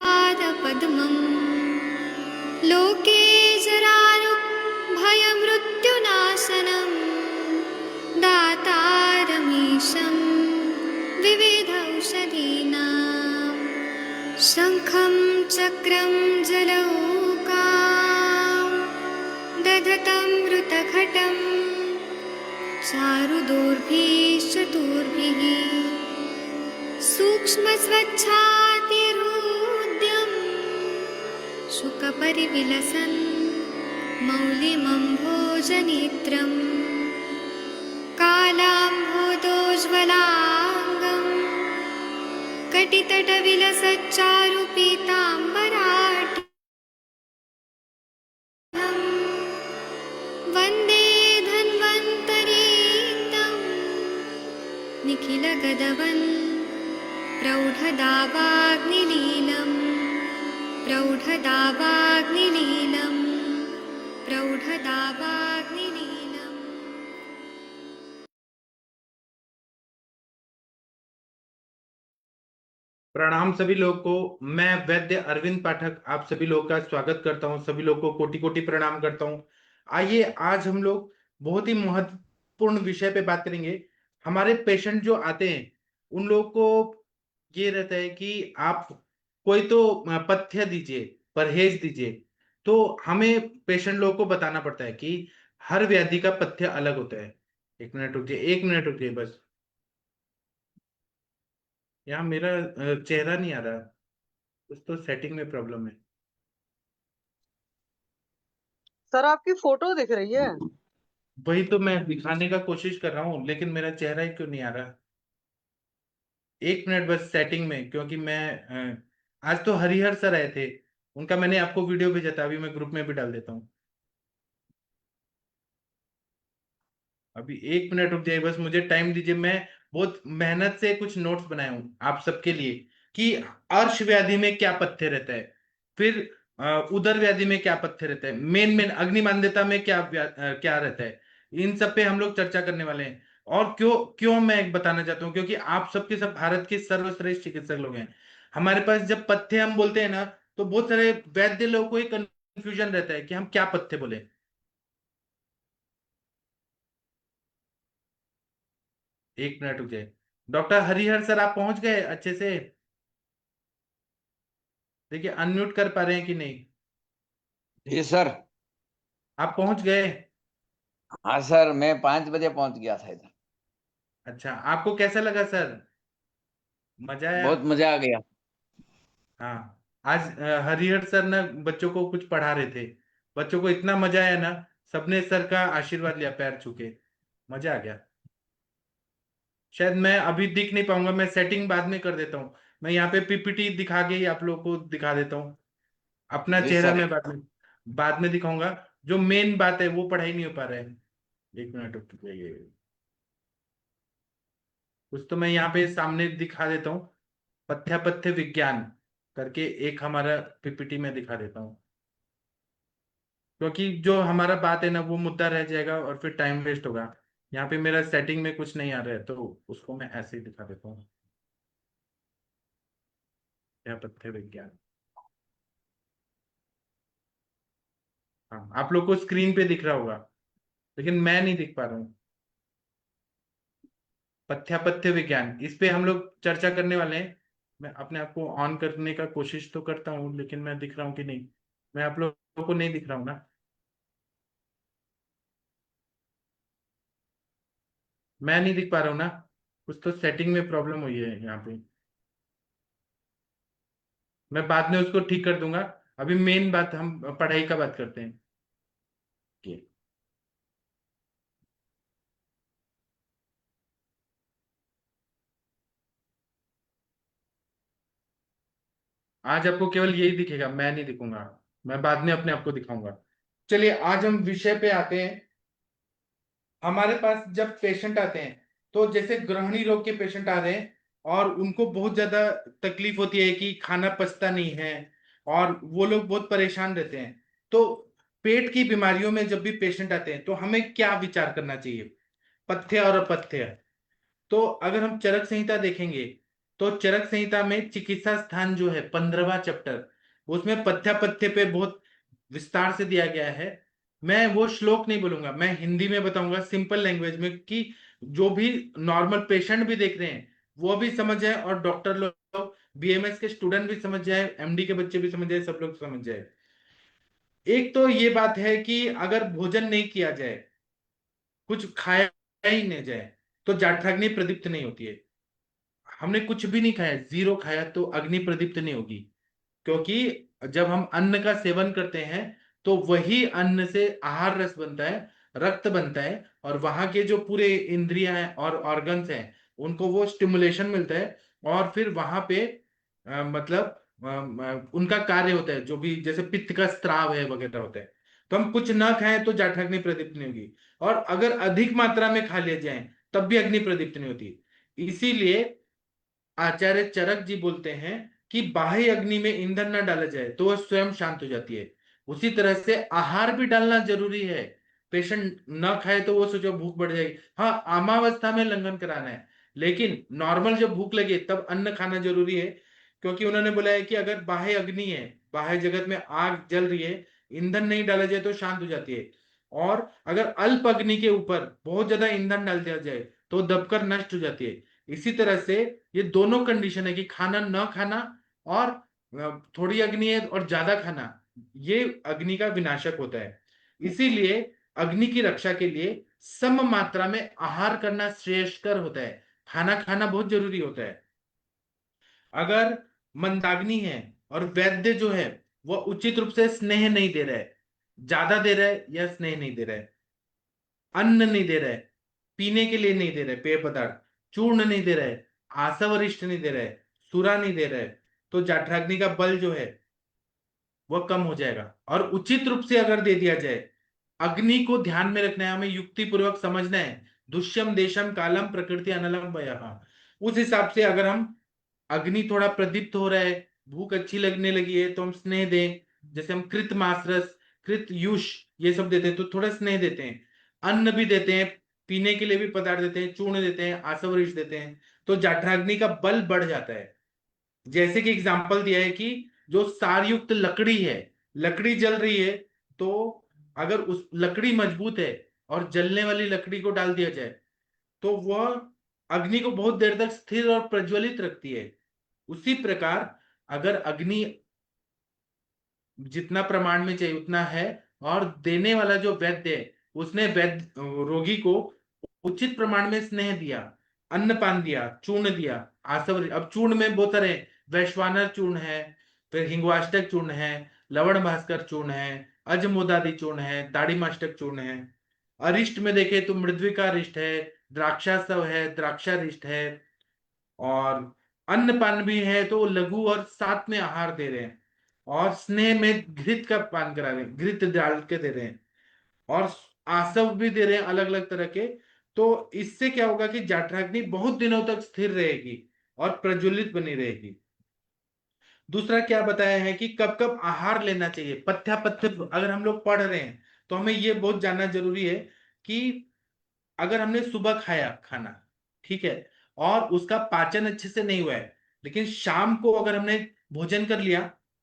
पादपद्मं लोके जरारुक् भयमृत्युनाशनं दातारमीशं विविधौषधीनां शङ्खं चक्रं जलौकां दधतं मृतघटं चारुदोर्भिश्चतुर्भिः सूक्ष्मस्वच्छातिरुद्यं शुकपरिविलसन् मौलिमम्भोजनेत्रं कालाम्भोदोज्ज्वलाङ्गं कटितटविलसच्चारुपीताम्बराढ्यं वन्दे धन्वन्तरीतं निखिलगदवन् प्रौढदावाग्निलीलं प्रौढदावाग्निलीलं प्रौढदावाग्निलीलम्। प्रणाम सभी लोग को। मैं वैद्य अरविंद पाठक आप सभी लोग का स्वागत करता हूं। सभी लोग को कोटि कोटि प्रणाम करता हूं। आइए आज हम लोग बहुत ही महत्वपूर्ण विषय पे बात करेंगे। हमारे पेशेंट जो आते हैं उन लोगों को ये रहता है कि आप कोई तो पथ्य दीजिए, परहेज दीजिए। तो हमें पेशेंट लोगों को बताना पड़ता है कि हर व्याधि का पथ्य अलग होता है। एक मिनट रुकिए, एक मिनट रुकिए बस। यहाँ मेरा चेहरा नहीं आ रहा, कुछ तो सेटिंग में प्रॉब्लम है। सर आपकी फोटो दिख रही है। वही तो मैं दिखाने का कोशिश कर रहा हूँ, लेकिन मेरा चेहरा ही क्यों नहीं आ रहा। एक मिनट बस सेटिंग में, क्योंकि मैं आज तो हरिहर सर आए थे, उनका मैंने आपको वीडियो भेजा था। अभी मैं ग्रुप में भी डाल देता हूँ। अभी एक मिनट रुक जाइए बस, मुझे टाइम दीजिए। मैं बहुत मेहनत से कुछ नोट्स बनाया हूँ आप सबके लिए कि अर्श व्याधि में क्या पथ्य रहता है, फिर उदर व्याधि में क्या पथ्य रहता है, मेन मेन अग्निमांद्यता में क्या रहता है। इन सब पे हम लोग चर्चा करने वाले हैं। और क्यों क्यों मैं बताना चाहता हूँ, क्योंकि आप सबके सब भारत के सर्वश्रेष्ठ चिकित्सक लोग हैं। हमारे पास जब पथ्य हम बोलते हैं ना, तो बहुत सारे वैद्य लोगों को एक कंफ्यूजन रहता है कि हम क्या पथ्य बोले। एक मिनट रुक जाए। डॉक्टर हरिहर सर आप पहुंच गए अच्छे से? देखिए अनम्यूट कर पा रहे हैं कि नहीं। जी सर। आप पहुंच गए? हाँ सर, मैं 5 बजे पहुंच गया था इधर। अच्छा, आपको कैसा लगा सर? मजा आया? बहुत मजा आ गया। हाँ, आज हरिहर सर ना बच्चों को कुछ पढ़ा रहे थे। बच्चों को इतना मजा आया ना, सबने सर का आशीर्वाद लिया पैर छू के। मजा आ गया। शायद मैं अभी दिख नहीं पाऊंगा, मैं सेटिंग बाद में कर देता हूँ। मैं यहाँ पे पीपीटी दिखा के ही आप लोगों को दिखा देता हूँ। अपना जी चेहरा सर। मैं बाद में दिखाऊंगा। जो मेन बात है वो पढ़ाई नहीं हो पा रहा है। एक मिनट रुक जाइए, कुछ तो मैं यहाँ पे सामने दिखा देता हूँ। पथ्य विज्ञान करके एक हमारा पीपीटी में दिखा देता हूँ, क्योंकि जो हमारा बात है ना वो मुद्दा रह जाएगा और फिर टाइम वेस्ट होगा। यहाँ पे मेरा सेटिंग में कुछ नहीं आ रहा है, तो उसको मैं ऐसे ही दिखा देता हूँ। यह पथ्य विज्ञान। हाँ, आप लोग को स्क्रीन पे दिख रहा होगा, लेकिन मैं नहीं दिख पा रहा हूँ। पथ्य विज्ञान, इस पे हम लोग चर्चा करने वाले हैं। मैं अपने आप को ऑन करने का कोशिश तो करता हूँ, लेकिन मैं दिख रहा हूँ कि नहीं। मैं आप लोगों को नहीं दिख रहा हूँ ना। मैं नहीं दिख पा रहा हूँ ना, कुछ तो सेटिंग में प्रॉब्लम हुई है यहाँ पे। मैं बाद में उसको ठीक कर दूंगा। अभी मेन बात हम पढ़ाई का बात करते हैं कि आज आपको केवल यही दिखेगा, मैं नहीं दिखूंगा। मैं बाद में अपने आप को दिखाऊंगा। चलिए आज हम विषय पे आते हैं। हमारे पास जब पेशेंट आते हैं, तो जैसे ग्रहणी रोग के पेशेंट आ रहे हैं और उनको बहुत ज्यादा तकलीफ होती है कि खाना पचता नहीं है, और वो लोग बहुत परेशान रहते हैं। तो पेट की बीमारियों में जब भी पेशेंट आते हैं तो हमें क्या विचार करना चाहिए? पथ्य और अपथ्य। तो अगर हम चरक संहिता देखेंगे तो चरक संहिता में चिकित्सा स्थान जो है 15वां चैप्टर, उसमें पथ्यापथ्य पे बहुत विस्तार से दिया गया है। मैं वो श्लोक नहीं बोलूंगा, मैं हिंदी में बताऊंगा सिंपल लैंग्वेज में, कि जो भी नॉर्मल पेशेंट भी देख रहे हैं वो भी समझ जाए, और डॉक्टर लोग, बीएमएस के स्टूडेंट भी समझ जाए, एमडी के बच्चे भी समझ जाए, सब लोग समझ जाए। एक तो ये बात है कि अगर भोजन नहीं किया जाए, कुछ खाया ही नहीं जाए, तो जाठराग्नि प्रदीप्त नहीं होती है। हमने कुछ भी नहीं खाया, जीरो खाया, तो अग्नि प्रदीप्त नहीं होगी। क्योंकि जब हम अन्न का सेवन करते हैं तो वही अन्न से आहार रस बनता है, रक्त बनता है, और वहां के जो पूरे इंद्रियां हैं और ऑर्गन्स हैं उनको वो स्टिमुलेशन मिलता है, और फिर वहां पे मतलब उनका कार्य होता है, जो भी जैसे पित्त का स्त्राव है वगैरह होता है। तो हम कुछ ना खाएं तो जाठराग्नि प्रदीप्त नहीं होगी, और अगर अधिक मात्रा में खा लिया जाए तब भी अग्नि प्रदीप्त नहीं होती। इसीलिए आचार्य चरक जी बोलते हैं कि बाह्य अग्नि में ईंधन न डाला जाए तो वह स्वयं शांत हो जाती है। उसी तरह से आहार भी डालना जरूरी है। पेशेंट न खाए तो वो सोचो भूख बढ़ जाएगी, हाँ आमावस्था में लंघन कराना है, लेकिन नॉर्मल जब भूख लगे तब अन्न खाना जरूरी है। क्योंकि उन्होंने बोला है कि अगर बाह्य अग्नि है, बाह्य जगत में आग जल रही है, ईंधन नहीं डाला जाए तो शांत हो जाती है। और अगर अल्प अग्नि के ऊपर बहुत ज्यादा ईंधन डाल दिया जाए तो दबकर नष्ट हो जाती है। इसी तरह से ये दोनों कंडीशन है कि खाना न खाना और थोड़ी अग्नि है और ज्यादा खाना, ये अग्नि का विनाशक होता है। इसीलिए अग्नि की रक्षा के लिए सम मात्रा में आहार करना श्रेयस्कर होता है। खाना खाना बहुत जरूरी होता है। अगर मंदाग्नि है और वैद्य जो है वह उचित रूप से स्नेह नहीं दे रहा है, ज्यादा दे रहा है या स्नेह नहीं दे रहा है, अन्न नहीं दे रहा है, पीने के लिए नहीं दे रहा है पेय पदार्थ, चूर्ण नहीं दे रहा है, आसवरिष्ठ नहीं दे रहा है, सुरा नहीं दे रहा है, तो जाठराग्नि का बल जो है वह कम हो जाएगा। और उचित रूप से अगर दे दिया जाए, अग्नि को ध्यान में रखना है, हमें युक्ति पूर्वक समझना है। दुष्यम देशम कालम प्रकृति अनलम वयः। उस हिसाब से अगर हम अग्नि थोड़ा प्रदीप्त हो रहा है, भूख अच्छी लगने लगी है, तो हम स्नेह दें। जैसे हम कृत मासरस, कृत युष ये सब देते हैं तो थोड़ा स्नेह देते हैं। अन्न भी देते हैं, पीने के लिए भी पदार्थ देते हैं, चूर्ण देते हैं, आसवरिष देते हैं, तो जाठराग्नि का बल बढ़ जाता है। जैसे कि एग्जाम्पल दिया है कि जो सारयुक्त लकड़ी है, लकड़ी जल रही है, तो अगर उस लकड़ी मजबूत है और जलने वाली लकड़ी को डाल दिया जाए तो वह अग्नि को बहुत देर तक स्थिर और प्रज्वलित रखती है। उसी प्रकार अगर अग्नि जितना प्रमाण में चाहिए उतना है, और देने वाला जो वैद्य है उसने वैद्य रोगी को उचित प्रमाण में स्नेह दिया, अन्नपान दिया, चूर्ण दिया, आसवर, अब चूर्ण में बहुत सारे हैं, वैश्वानर चूर्ण है, फिर हिंगवाष्टक चूर्ण है, लवण भास्कर चूर्ण है, अजमोदादि चूर्ण है, दाड़ीमाष्टक चूर्ण है। अरिष्ट में देखे तो मृद्विका अरिष्ट है, द्राक्षासव है, द्राक्षारिष्ट है, और अन्नपान भी है तो लघु और साथ में आहार दे रहे हैं, और स्नेह में घृत का पान करा रहे हैं, घृत डाल के दे रहे हैं, और आसव भी दे रहे हैं अलग अलग तरह के। तो इससे क्या होगा कि जाठराग्नि बहुत दिनों तक स्थिर रहेगी और प्रज्वलित बनी रहेगी। दूसरा क्या बताया है कि कब कब आहार लेना चाहिए, पथ्यापथ्य अगर हम लोग पढ़ रहे हैं तो हमें ये बहुत जानना जरूरी है कि अगर हमने सुबह खाया खाना, ठीक है, और उसका पाचन अच्छे से नहीं हुआ है, लेकिन शाम को अगर हमने भोजन कर लिया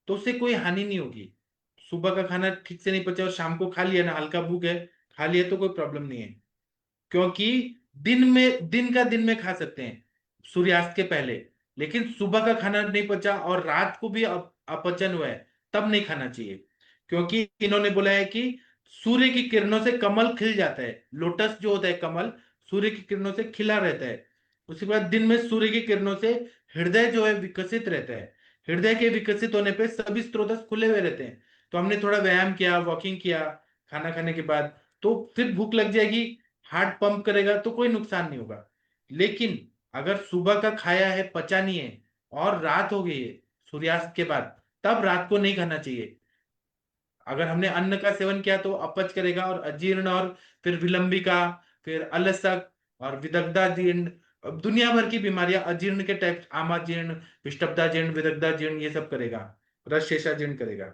तो उससे कोई हानि नहीं होगी। सुबह का खाना ठीक से नहीं पचा और शाम को खा लिया ना, हल्का भूख है, खा लिया तो कोई प्रॉब्लम नहीं है। क्योंकि दिन का दिन में खा सकते हैं सूर्यास्त के पहले, लेकिन सुबह का खाना नहीं पचा और रात को भी अपचन हुआ है तब नहीं खाना चाहिए। क्योंकि इन्होंने बोला है कि सूर्य की किरणों से कमल खिल जाता है, लोटस जो होता है कमल सूर्य की किरणों से खिला रहता है। उसके बाद दिन में सूर्य की किरणों से हृदय जो है विकसित रहता है, हृदय के विकसित होने पे सभी स्रोत खुले हुए रहते हैं। तो हमने थोड़ा व्यायाम किया, वॉकिंग किया खाना खाने के बाद, तो फिर भूख लग जाएगी, हार्ट पंप करेगा तो कोई नुकसान नहीं होगा। लेकिन अगर सुबह का खाया है पचा नहीं है और रात हो गई है सूर्यास्त के बाद, तब रात को नहीं खाना चाहिए। अगर हमने अन्न का सेवन किया तो अपच करेगा और अजीर्ण, और फिर विलंबिका, फिर अलसक और विदग्धा जीर्ण, अब दुनिया भर की बीमारियां अजीर्ण के टाइप, आमाजीर्ण, विष्टब्धा विदग्धा जीर्ण ये सब करेगा, रस शेषाजीर्ण करेगा।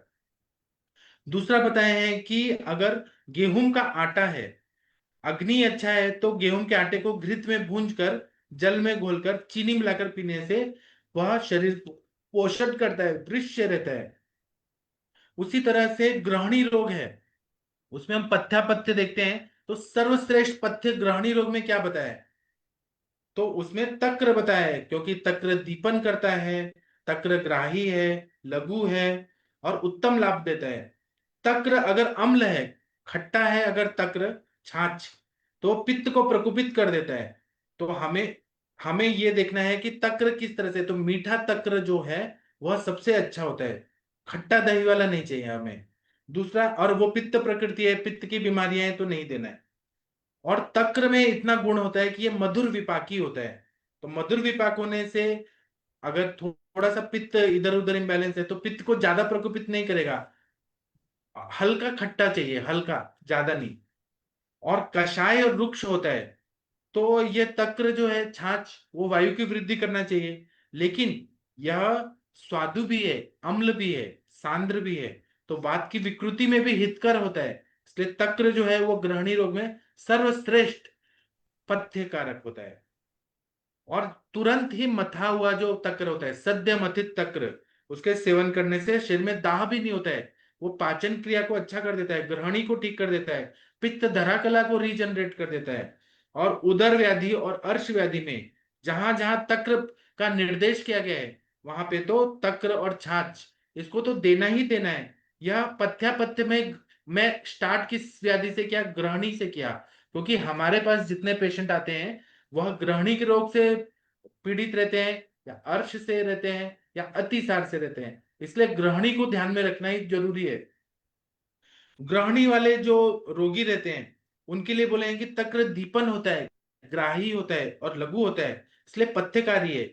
दूसरा बताया है कि अगर गेहूं का आटा है अग्नि अच्छा है तो गेहूं के आटे को घृत में भूंज कर जल में घोलकर चीनी मिलाकर पीने से वह शरीर को पोषण करता है, दृश्य रहता है। उसी तरह से ग्रहणी रोग है, उसमें हम पथ्या पथ्य देखते हैं तो सर्वश्रेष्ठ पथ्य ग्रहणी रोग में क्या बताया है? तो उसमें तक्र बताया है, क्योंकि तक्र दीपन करता है, तक्र ग्राही है, लघु है और उत्तम लाभ देता है। तक्र अगर अम्ल है, खट्टा है अगर तक्र, छाछ, तो पित्त को प्रकोपित कर देता है। तो हमें हमें ये देखना है कि तक्र किस तरह से, तो मीठा तक्र जो है वह सबसे अच्छा होता है, खट्टा दही वाला नहीं चाहिए हमें। दूसरा, और वो पित्त प्रकृति है, पित्त की बीमारियां हैं तो नहीं देना है। और तक्र में इतना गुण होता है कि ये मधुर विपाकी होता है। तो मधुर विपाक होने से अगर थोड़ा सा पित्त इधर उधर इम्बैलेंस है तो पित्त को ज्यादा प्रकोपित नहीं करेगा, हल्का खट्टा चाहिए, हल्का, ज्यादा नहीं। और कषाय और रुक्ष होता है, तो ये तक्र जो है छाछ, वो वायु की वृद्धि करना चाहिए, लेकिन यह स्वादु भी है, अम्ल भी है, सांद्र भी है, तो वात की विकृति में भी हितकर होता है। इसलिए तक्र जो है वो ग्रहणी रोग में सर्वश्रेष्ठ पथ्य कारक होता है। और तुरंत ही मथा हुआ जो तक्र होता है, सद्य मथित तक्र, उसके सेवन करने से शरीर में दाह भी नहीं होता है। वो पाचन क्रिया को अच्छा कर देता है, ग्रहणी को ठीक कर देता है, पित्त धरा कला को रीजनरेट कर देता है। और उदर व्याधि और अर्श व्याधि में जहां जहां तक्र का निर्देश किया गया है वहां पे तो तक्र और छाछ इसको तो देना ही देना है। यह पथ्यापथ्य में मैं स्टार्ट किस व्याधि से किया? ग्रहणी से किया, क्योंकि हमारे पास जितने पेशेंट आते हैं वह ग्रहणी के रोग से पीड़ित रहते हैं, या अर्श से रहते हैं, या अतिसार से रहते हैं। इसलिए ग्रहणी को ध्यान में रखना ही जरूरी है। ग्रहणी वाले जो रोगी रहते हैं उनके लिए बोले हैं कि तक्र दीपन होता है, ग्राही होता है और लघु होता है, इसलिए पथ्यकारी है।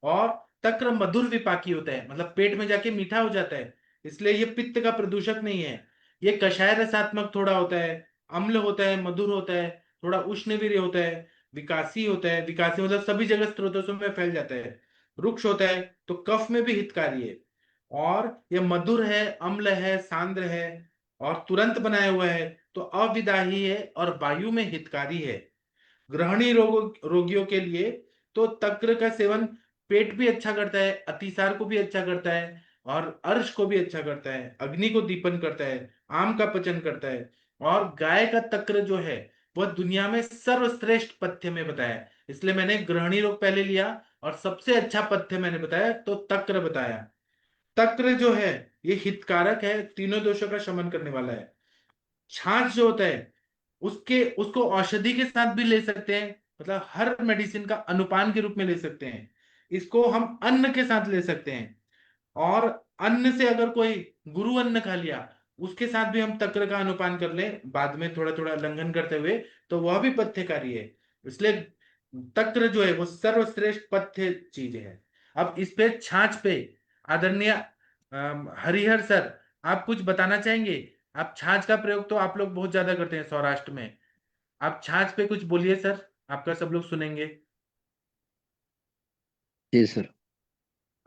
और तक्र मधुर विपाकी होता है, मतलब पेट में जाके मीठा हो जाता है, इसलिए ये पित्त का प्रदूषक नहीं है। ये कषाय रसात्मक थोड़ा होता है, अम्ल होता है, मधुर होता है, थोड़ा उष्णवीर्य होता है, विकासी होता है, विकासी मतलब सभी जगह स्त्रोतों में फैल जाता है, रुक्ष होता है तो कफ में भी हितकारी है। और ये मधुर है, अम्ल है, सांद्र है और तुरंत बनाया हुआ है, तो अविदाही है और वायु में हितकारी है। ग्रहणी रोगियों के लिए तो तक्र का सेवन पेट भी अच्छा करता है, अतिसार को भी अच्छा करता है और अर्श को भी अच्छा करता है, अग्नि को दीपन करता है, आम का पचन करता है। और गाय का तक्र जो है वह दुनिया में सर्वश्रेष्ठ पथ्य में बताया है। इसलिए मैंने ग्रहणी रोग पहले लिया और सबसे अच्छा पथ्य मैंने बताया तो तक्र बताया। तक्र जो है ये हितकारक है, तीनों दोषों का शमन करने वाला है। छाछ जो होता है उसके उसको औषधि के साथ भी ले सकते हैं, मतलब हर मेडिसिन का अनुपान के रूप में ले सकते हैं। इसको हम अन्न के साथ ले सकते हैं, और अन्न से अगर कोई गुरु अन्न खा लिया उसके साथ भी हम तक्र का अनुपान कर लें बाद में थोड़ा थोड़ा लंघन करते हुए, तो वह भी पथ्यकारी है। इसलिए तक्र जो है वो सर्वश्रेष्ठ पथ्य चीज है। अब इस पे छाछ पे आदरणीय हरिहर सर, आप कुछ बताना चाहेंगे? आप छाछ का प्रयोग तो आप लोग बहुत ज्यादा करते हैं सौराष्ट्र में, आप छाछ पे कुछ बोलिए सर, आपका सब लोग सुनेंगे। जी सर।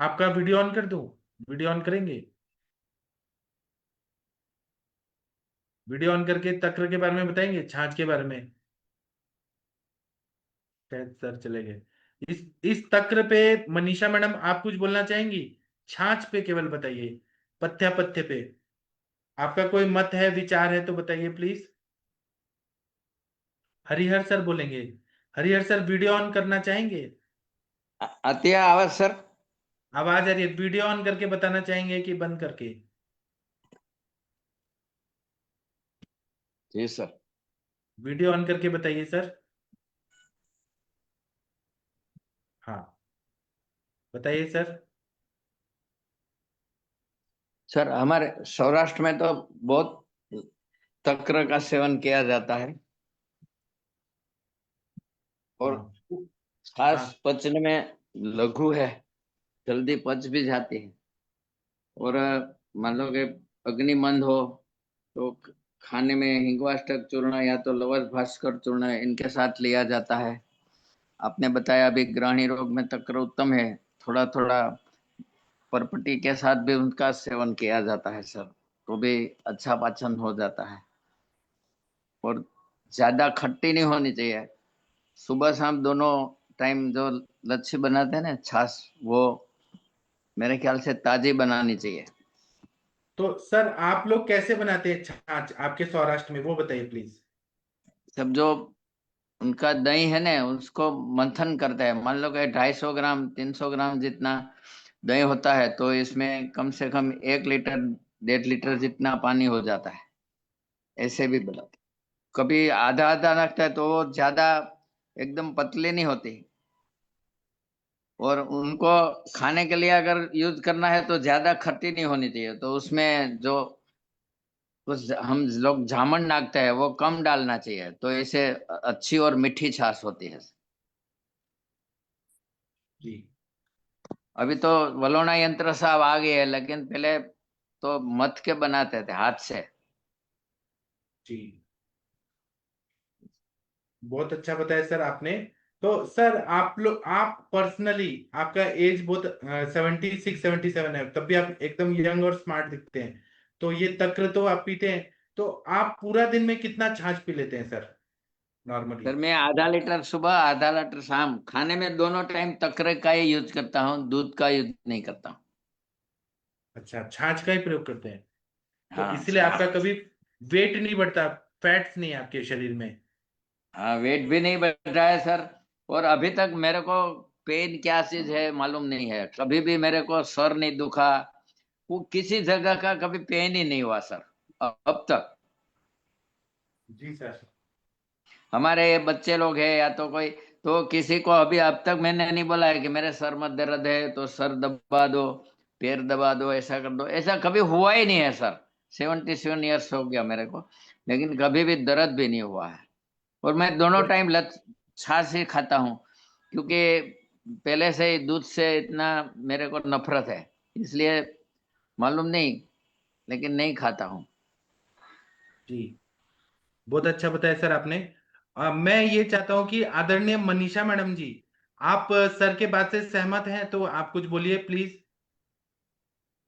आपका वीडियो ऑन कर दूं? वीडियो ऑन करेंगे? वीडियो ऑन करके तक्र के बारे में बताएंगे, छाछ के बारे में। शायद सर चले गए। इस तक्र पे मनीषा मैडम आप कुछ बोलना चाहेंगी? छाछ पे केवल बताइए, पथ्य पथ्य पे आपका कोई मत है, विचार है तो बताइए प्लीज। हरिहर सर बोलेंगे। हरिहर सर वीडियो ऑन करना चाहेंगे? आती है आवाज सर? आवाज आ रही है, वीडियो ऑन करके बताना चाहेंगे कि बंद करके? जी सर। वीडियो ऑन करके बताइए सर। हाँ, बताइए सर। सर हमारे सौराष्ट्र में तो बहुत तक्र का सेवन किया जाता है, और हाँ खास हाँ पचने में लघु है, जल्दी पच भी जाती है। और मान लो कि अग्निमंद हो तो खाने में हिंगवाष्टक चूर्ण या तो लवज भास्कर चूर्ण इनके साथ लिया जाता है। आपने बताया अभी ग्रहणी रोग में तक्र उत्तम है, थोड़ा थोड़ा परपटी के साथ भी उनका सेवन किया जाता है सर, तो भी अच्छा पाचन हो जाता है। और ज्यादा खट्टी नहीं होनी चाहिए। सुबह शाम दोनों टाइम जो लच्छी बनाते हैं ना, छाछ, वो मेरे ख्याल से ताजी बनानी चाहिए। तो सर आप लोग कैसे बनाते हैं छाछ आपके सौराष्ट्र में, वो बताइए प्लीज। सब जो उनका दही है ना, उसको मंथन करते हैं। मान लो कि 250 ग्राम 300 ग्राम जितना दही होता है, तो इसमें कम से कम 1 लीटर 1.5 लीटर जितना पानी हो जाता है। ऐसे भी बनाते। कभी आधा आधा रखता है तो वो ज्यादा एकदम पतली नहीं होती। और उनको खाने के लिए अगर यूज करना है तो ज्यादा खट्टी नहीं होनी चाहिए। तो उसमें जो कुछ हम लोग जामन डालते हैं वो कम डालना चाहिए, तो इसे अच्छी और मीठी छाछ होती है। जी अभी तो वलोना यंत्र साहब आ गए हैं, लेकिन पहले तो मथ के बनाते थे हाथ से। जी, बहुत अच्छा बताया सर आपने। तो सर आप पर्सनली, आपका एज बहुत 76 77 है, तब भी आप एकदम यंग और स्मार्ट दिखते हैं। तो ये तक्र तो आप पीते हैं, तो आप पूरा दिन में कितना छाछ पी लेते हैं सर नॉर्मली? फिर मैं आधा लीटर सुबह आधा लीटर शाम, खाने में दोनों टाइम तकरे का ही यूज करता हूँ, दूध का यूज नहीं करता हूँ। अच्छा, छाछ का ही प्रयोग करते हैं। तो हाँ इसलिए आपका कभी वेट नहीं बढ़ता, फैट्स नहीं है आपके शरीर में? हाँ, वेट भी नहीं बढ़ रहा है सर। और अभी तक मेरे को पेन क्या चीज है मालूम नहीं है। कभी भी मेरे को सर नहीं दुखा, वो किसी जगह का कभी पेन ही नहीं हुआ सर अब तक। जी सर। हमारे ये बच्चे लोग हैं या तो कोई, तो किसी को अभी अब तक मैंने नहीं बोला है कि मेरे सर में दर्द है तो सर दबा दो, पैर दबा दो, ऐसा कर दो। ऐसा कभी हुआ ही नहीं है सर। 77 ईयर्स हो गया मेरे को, लेकिन कभी भी दर्द भी नहीं हुआ है। और मैं दोनों बहुत टाइम लत छाछ ही खाता हूँ, क्योंकि पहले से ही दूध से इतना मेरे को नफरत है, इसलिए मालूम नहीं, लेकिन नहीं खाता हूँ। जी, बहुत अच्छा बताया सर आपने। मैं ये चाहता हूँ कि आदरणीय मनीषा मैडम जी, आप सर के बात से सहमत हैं तो आप कुछ बोलिए प्लीज।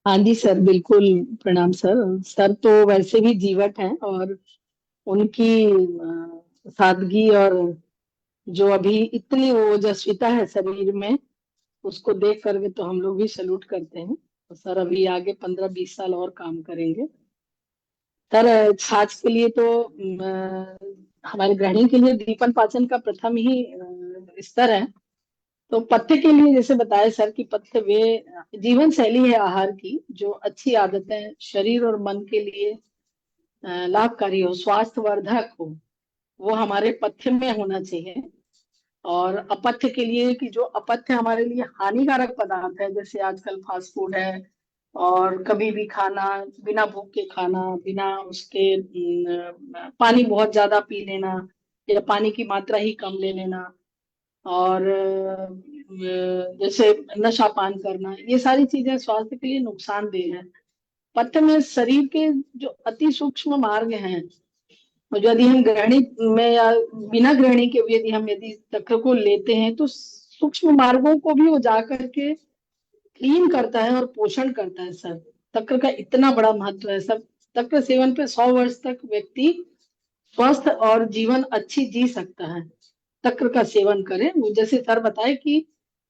हाँ जी सर, बिल्कुल। प्रणाम सर। सर तो वैसे भी जीवट हैं, और उनकी सादगी और जो अभी इतनी ओजस्विता है शरीर में, उसको देख करके तो हम लोग भी सैल्यूट करते हैं। तो सर अभी आगे 15 20 साल और काम करेंगे। सर छाछ के लिए तो हमारे गृहिणी के लिए दीपन पाचन का प्रथम ही स्तर है। तो पथ्य के लिए जैसे बताया सर कि पथ्य वे जीवन शैली है आहार की, जो अच्छी आदतें शरीर और मन के लिए लाभकारी हो, स्वास्थ्यवर्धक हो, वो हमारे पथ्य में होना चाहिए। और अपथ्य के लिए कि जो अपथ्य हमारे लिए हानिकारक पदार्थ है, जैसे आजकल फास्ट फूड है, और कभी भी खाना, बिना भूख के खाना, बिना उसके पानी बहुत ज्यादा पी लेना, या पानी की मात्रा ही कम ले लेना, और जैसे नशा पान करना, ये सारी चीजें स्वास्थ्य के लिए नुकसानदेह है। पथ्य में शरीर के जो अति सूक्ष्म मार्ग हैं, और यदि हम ग्रहणी में या बिना ग्रहणी के भी यदि तक्र को लेते हैं, तो सूक्ष्म मार्गों को भी वो जा करके क्लीन करता है और पोषण करता है सर। तक्र का इतना बड़ा महत्व है सर। तक्र सेवन पे 100 वर्ष तक व्यक्ति स्वस्थ और जीवन अच्छी जी सकता है। तक्र का सेवन करें, वो जैसे सर बताए कि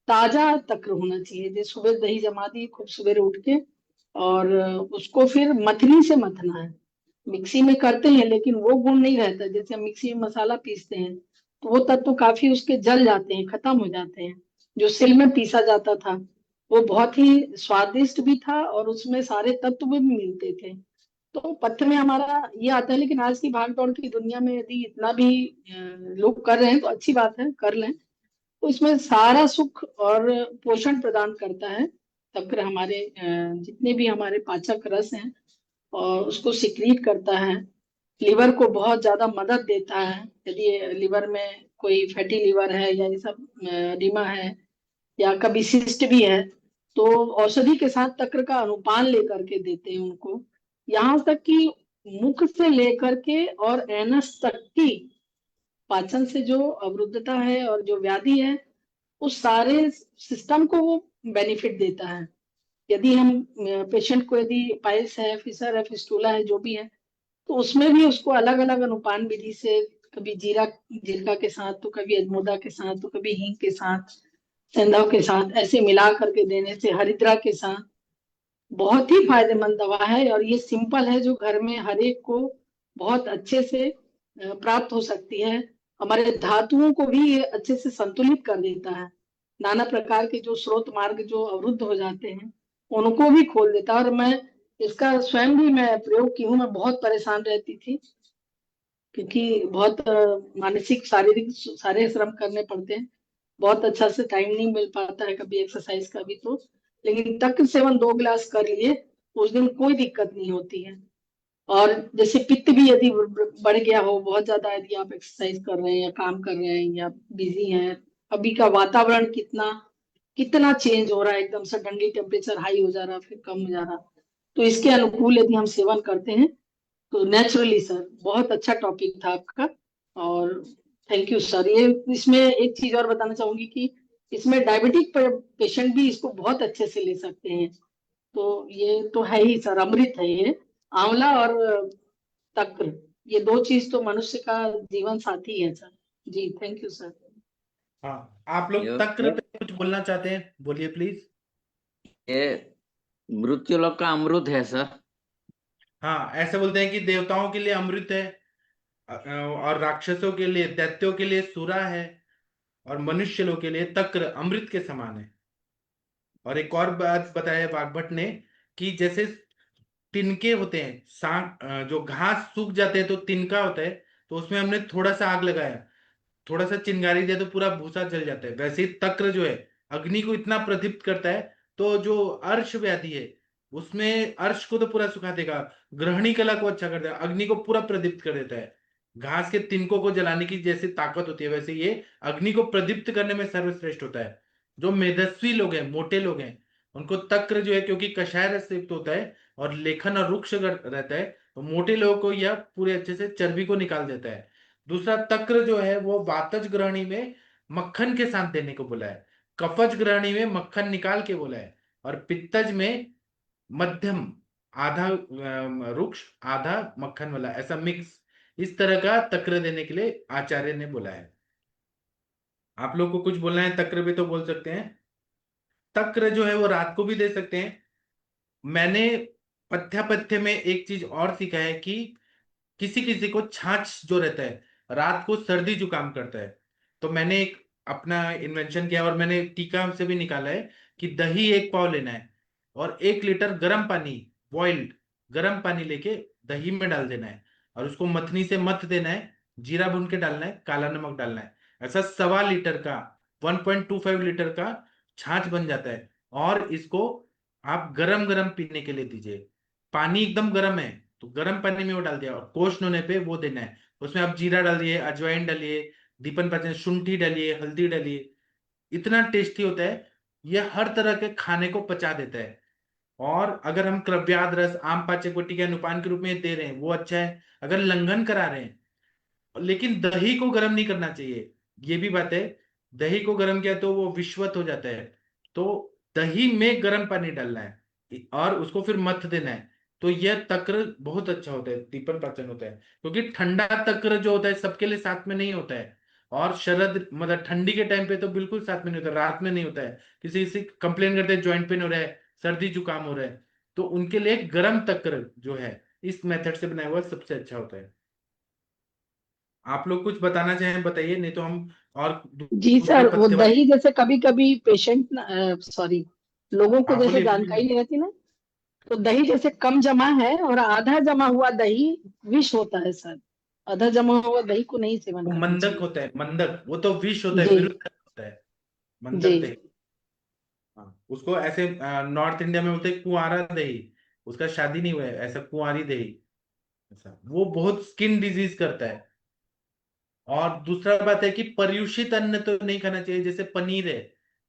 ताजा तक्र होना चाहिए। जैसे सुबह दही जमा दी खूब सवेरे उठ के, और उसको फिर मथनी से मथना है। मिक्सी में करते हैं लेकिन वो गुण नहीं रहता। जैसे हम मिक्सी में मसाला पीसते हैं तो वो तत्व काफी उसके जल जाते हैं, खत्म हो जाते हैं। जो सिल में पीसा जाता था वो बहुत ही स्वादिष्ट भी था, और उसमें सारे तत्व भी मिलते थे। तो पथ्य में हमारा ये आता है। लेकिन आज की भागदौड़ की दुनिया में यदि इतना भी लोग कर रहे हैं तो अच्छी बात है, कर लें। तो इसमें सारा सुख और पोषण प्रदान करता है तक्र। हमारे जितने भी हमारे पाचक रस हैं, और उसको सिक्रीट करता है। लिवर को बहुत ज्यादा मदद देता है। यदि लिवर में कोई फैटी लिवर है, या ये सब एडिमा है, या कभी सिस्ट भी है, तो औषधि के साथ तक्र का अनुपान लेकर के देते हैं उनको। यहाँ तक कि मुख से लेकर के और एनस तक की पाचन से जो अवरुद्धता है और जो व्याधि है, उस सारे सिस्टम को वो बेनिफिट देता है। यदि हम पेशेंट को यदि पाइल्स है, फिशर है, फिस्टूला है, जो भी है, तो उसमें भी उसको अलग अलग अनुपान विधि से कभी जीरा जीरका के साथ, तो कभी अजमोदा के साथ, तो कभी हींग के साथ, सेंधा के साथ, ऐसे मिला करके देने से, हरिद्रा के साथ बहुत ही फायदेमंद दवा है। और ये सिंपल है, जो घर में हर एक को बहुत अच्छे से प्राप्त हो सकती है। हमारे धातुओं को भी ये अच्छे से संतुलित कर देता है। नाना प्रकार के जो स्रोत मार्ग जो अवरुद्ध हो जाते हैं उनको भी खोल देता है। और मैं इसका स्वयं भी मैं प्रयोग की हूँ। मैं बहुत परेशान रहती थी, क्योंकि बहुत मानसिक शारीरिक सारे श्रम करने पड़ते हैं, बहुत अच्छा से टाइम नहीं मिल पाता है कभी एक्सरसाइज का भी। तो लेकिन तक्र सेवन 2 गिलास कर लिए, उस दिन कोई दिक्कत नहीं होती है। और जैसे पित्त भी यदि बढ़ गया हो बहुत ज्यादा, यदि आप एक्सरसाइज कर रहे हैं या काम कर रहे हैं या बिजी हैं, अभी का वातावरण कितना कितना चेंज हो रहा है, एकदम सडनली टेम्परेचर हाई हो जा रहा, फिर कम हो जा रहा, तो इसके अनुकूल यदि हम सेवन करते हैं तो नेचुरली सर बहुत अच्छा टॉपिक था आपका। और थैंक यू सर। ये इसमें एक चीज और बताना चाहूंगी कि इसमें डायबिटिक पेशेंट भी इसको बहुत अच्छे से ले सकते हैं। तो ये तो है ही सर, अमृत है ये। आंवला और तक्र, ये 2 चीज तो मनुष्य का जीवन साथी है सर। जी थैंक यू सर। हाँ, आप लोग ये तक्र पे कुछ बोलना चाहते हैं, बोलिए प्लीज। ये मृत्युलोक का अमृत है सर। हाँ, ऐसे बोलते हैं कि देवताओं के लिए अमृत है, और राक्षसों के लिए, दैत्यों के लिए सुरा है, और मनुष्य लोग के लिए तक्र अमृत के समान है। और एक और बात बताया वाग्भट ने, कि जैसे तिनके होते हैं, जो घास सूख जाते हैं तो तिनका होता है, तो उसमें हमने थोड़ा सा आग लगाया, थोड़ा सा चिंगारी दिया तो पूरा भूसा जल जाता है। वैसे ही तक्र जो है अग्नि को इतना प्रदीप्त करता है, तो जो अर्श व्याधि है उसमें अर्श को तो पूरा सुखा देगा, ग्रहणी कला को अच्छा कर देगा, अग्नि को पूरा प्रदीप्त कर देता है। घास के तिनकों को जलाने की जैसे ताकत होती है, वैसे ये अग्नि को प्रदीप्त करने में सर्वश्रेष्ठ होता है। जो मेधस्वी लोग हैं, मोटे लोग हैं, उनको तक्र जो है, क्योंकि कषाय रस से युक्त होता है और लेखन और रुक्ष रहता है, तो मोटे लोगों को यह पूरे अच्छे से चर्बी को निकाल देता है। दूसरा, तक्र जो है वो वातज ग्रहणी में मक्खन के साथ देने को बोला है, कफज ग्रहणी में मक्खन निकाल के बोला है, और पित्तज में मध्यम, आधा रुक्ष आधा मक्खन वाला, ऐसा मिक्स, इस तरह का तक्र देने के लिए आचार्य ने बोला है। आप लोग को कुछ बोलना है तक्र भी तो बोल सकते हैं। तक्र जो है वो रात को भी दे सकते हैं। मैंने पथ्य में एक चीज और सीखा है कि किसी किसी को छाछ जो रहता है, रात को सर्दी जुकाम करता है, तो मैंने एक अपना इन्वेंशन किया, और मैंने टीका से भी निकाला है कि दही 1 पाव लेना है, और 1 लीटर गर्म पानी, बॉइल्ड गर्म पानी लेके दही में डाल देना है, और उसको मथनी से मथ देना है, जीरा भून के डालना है, काला नमक डालना है, ऐसा 1.25 लीटर का, 1.25 लीटर का छाछ बन जाता है। और इसको आप गरम गरम पीने के लिए दीजिए। पानी एकदम गर्म है तो गर्म पानी में वो डाल दिया, और कोष्ण होने पे वो देना है। उसमें आप जीरा डालिए, अजवाइन डालिए, दीपन पाचन, शुंठी डालिए, हल्दी डालिए, इतना टेस्टी होता है। यह हर तरह के खाने को पचा देता है। और अगर हम क्रव्याद रस, आम पाचक वटी के अनुपान के रूप में दे रहे हैं, वो अच्छा है। अगर लंघन करा रहे हैं, लेकिन दही को गर्म नहीं करना चाहिए, ये भी बात है। दही को गर्म किया तो वो विषवत हो जाता है, तो दही में गर्म पानी डालना है और उसको फिर मथ देना है। तो यह तक्र बहुत अच्छा होता है, दीपन पाचन होता है, क्योंकि ठंडा तक्र जो होता है सबके लिए साथ में नहीं होता है। और शरद मतलब ठंडी के टाइम पे तो बिल्कुल साथ में नहीं होता, रात में नहीं होता है। किसी किसी कंप्लेन करते हैं ज्वाइंट पेन हो रहा है, सर्दी जुकाम हो रहा है, तो उनके लिए गर्म तक्र जो है इस मेथड से बनाया हुआ सबसे अच्छा होता है। आप लोग कुछ बताना चाहें बताइए, नहीं तो हम और जी दूसरे सर, वो पत्ते वाले। दही जैसे कभी कभी पेशेंट, सॉरी, लोगों को हाँ, जैसे बोलिए बोलिए। जानकारी नहीं रहती ना, तो दही जैसे कम जमा है और आधा जमा हुआ दही विष होता है सर। आधा जमा हुआ दही को नहीं सेवन वो करना मंदक चाहिए। होता है, मंदक, वो तो विष होता है, जी विरुद्ध होता है जी मंदक दही। हाँ, उसको ऐसे नॉर्थ इंडिया में बोलते हैं कुंवारा दही, उसका शादी नहीं हुआ है, ऐसा कुंवारी दही, ऐसा वो बहुत स्किन डिजीज करता है। और दूसरा बात है कि पर्युषित अन्न तो नहीं खाना चाहिए, जैसे पनीर है,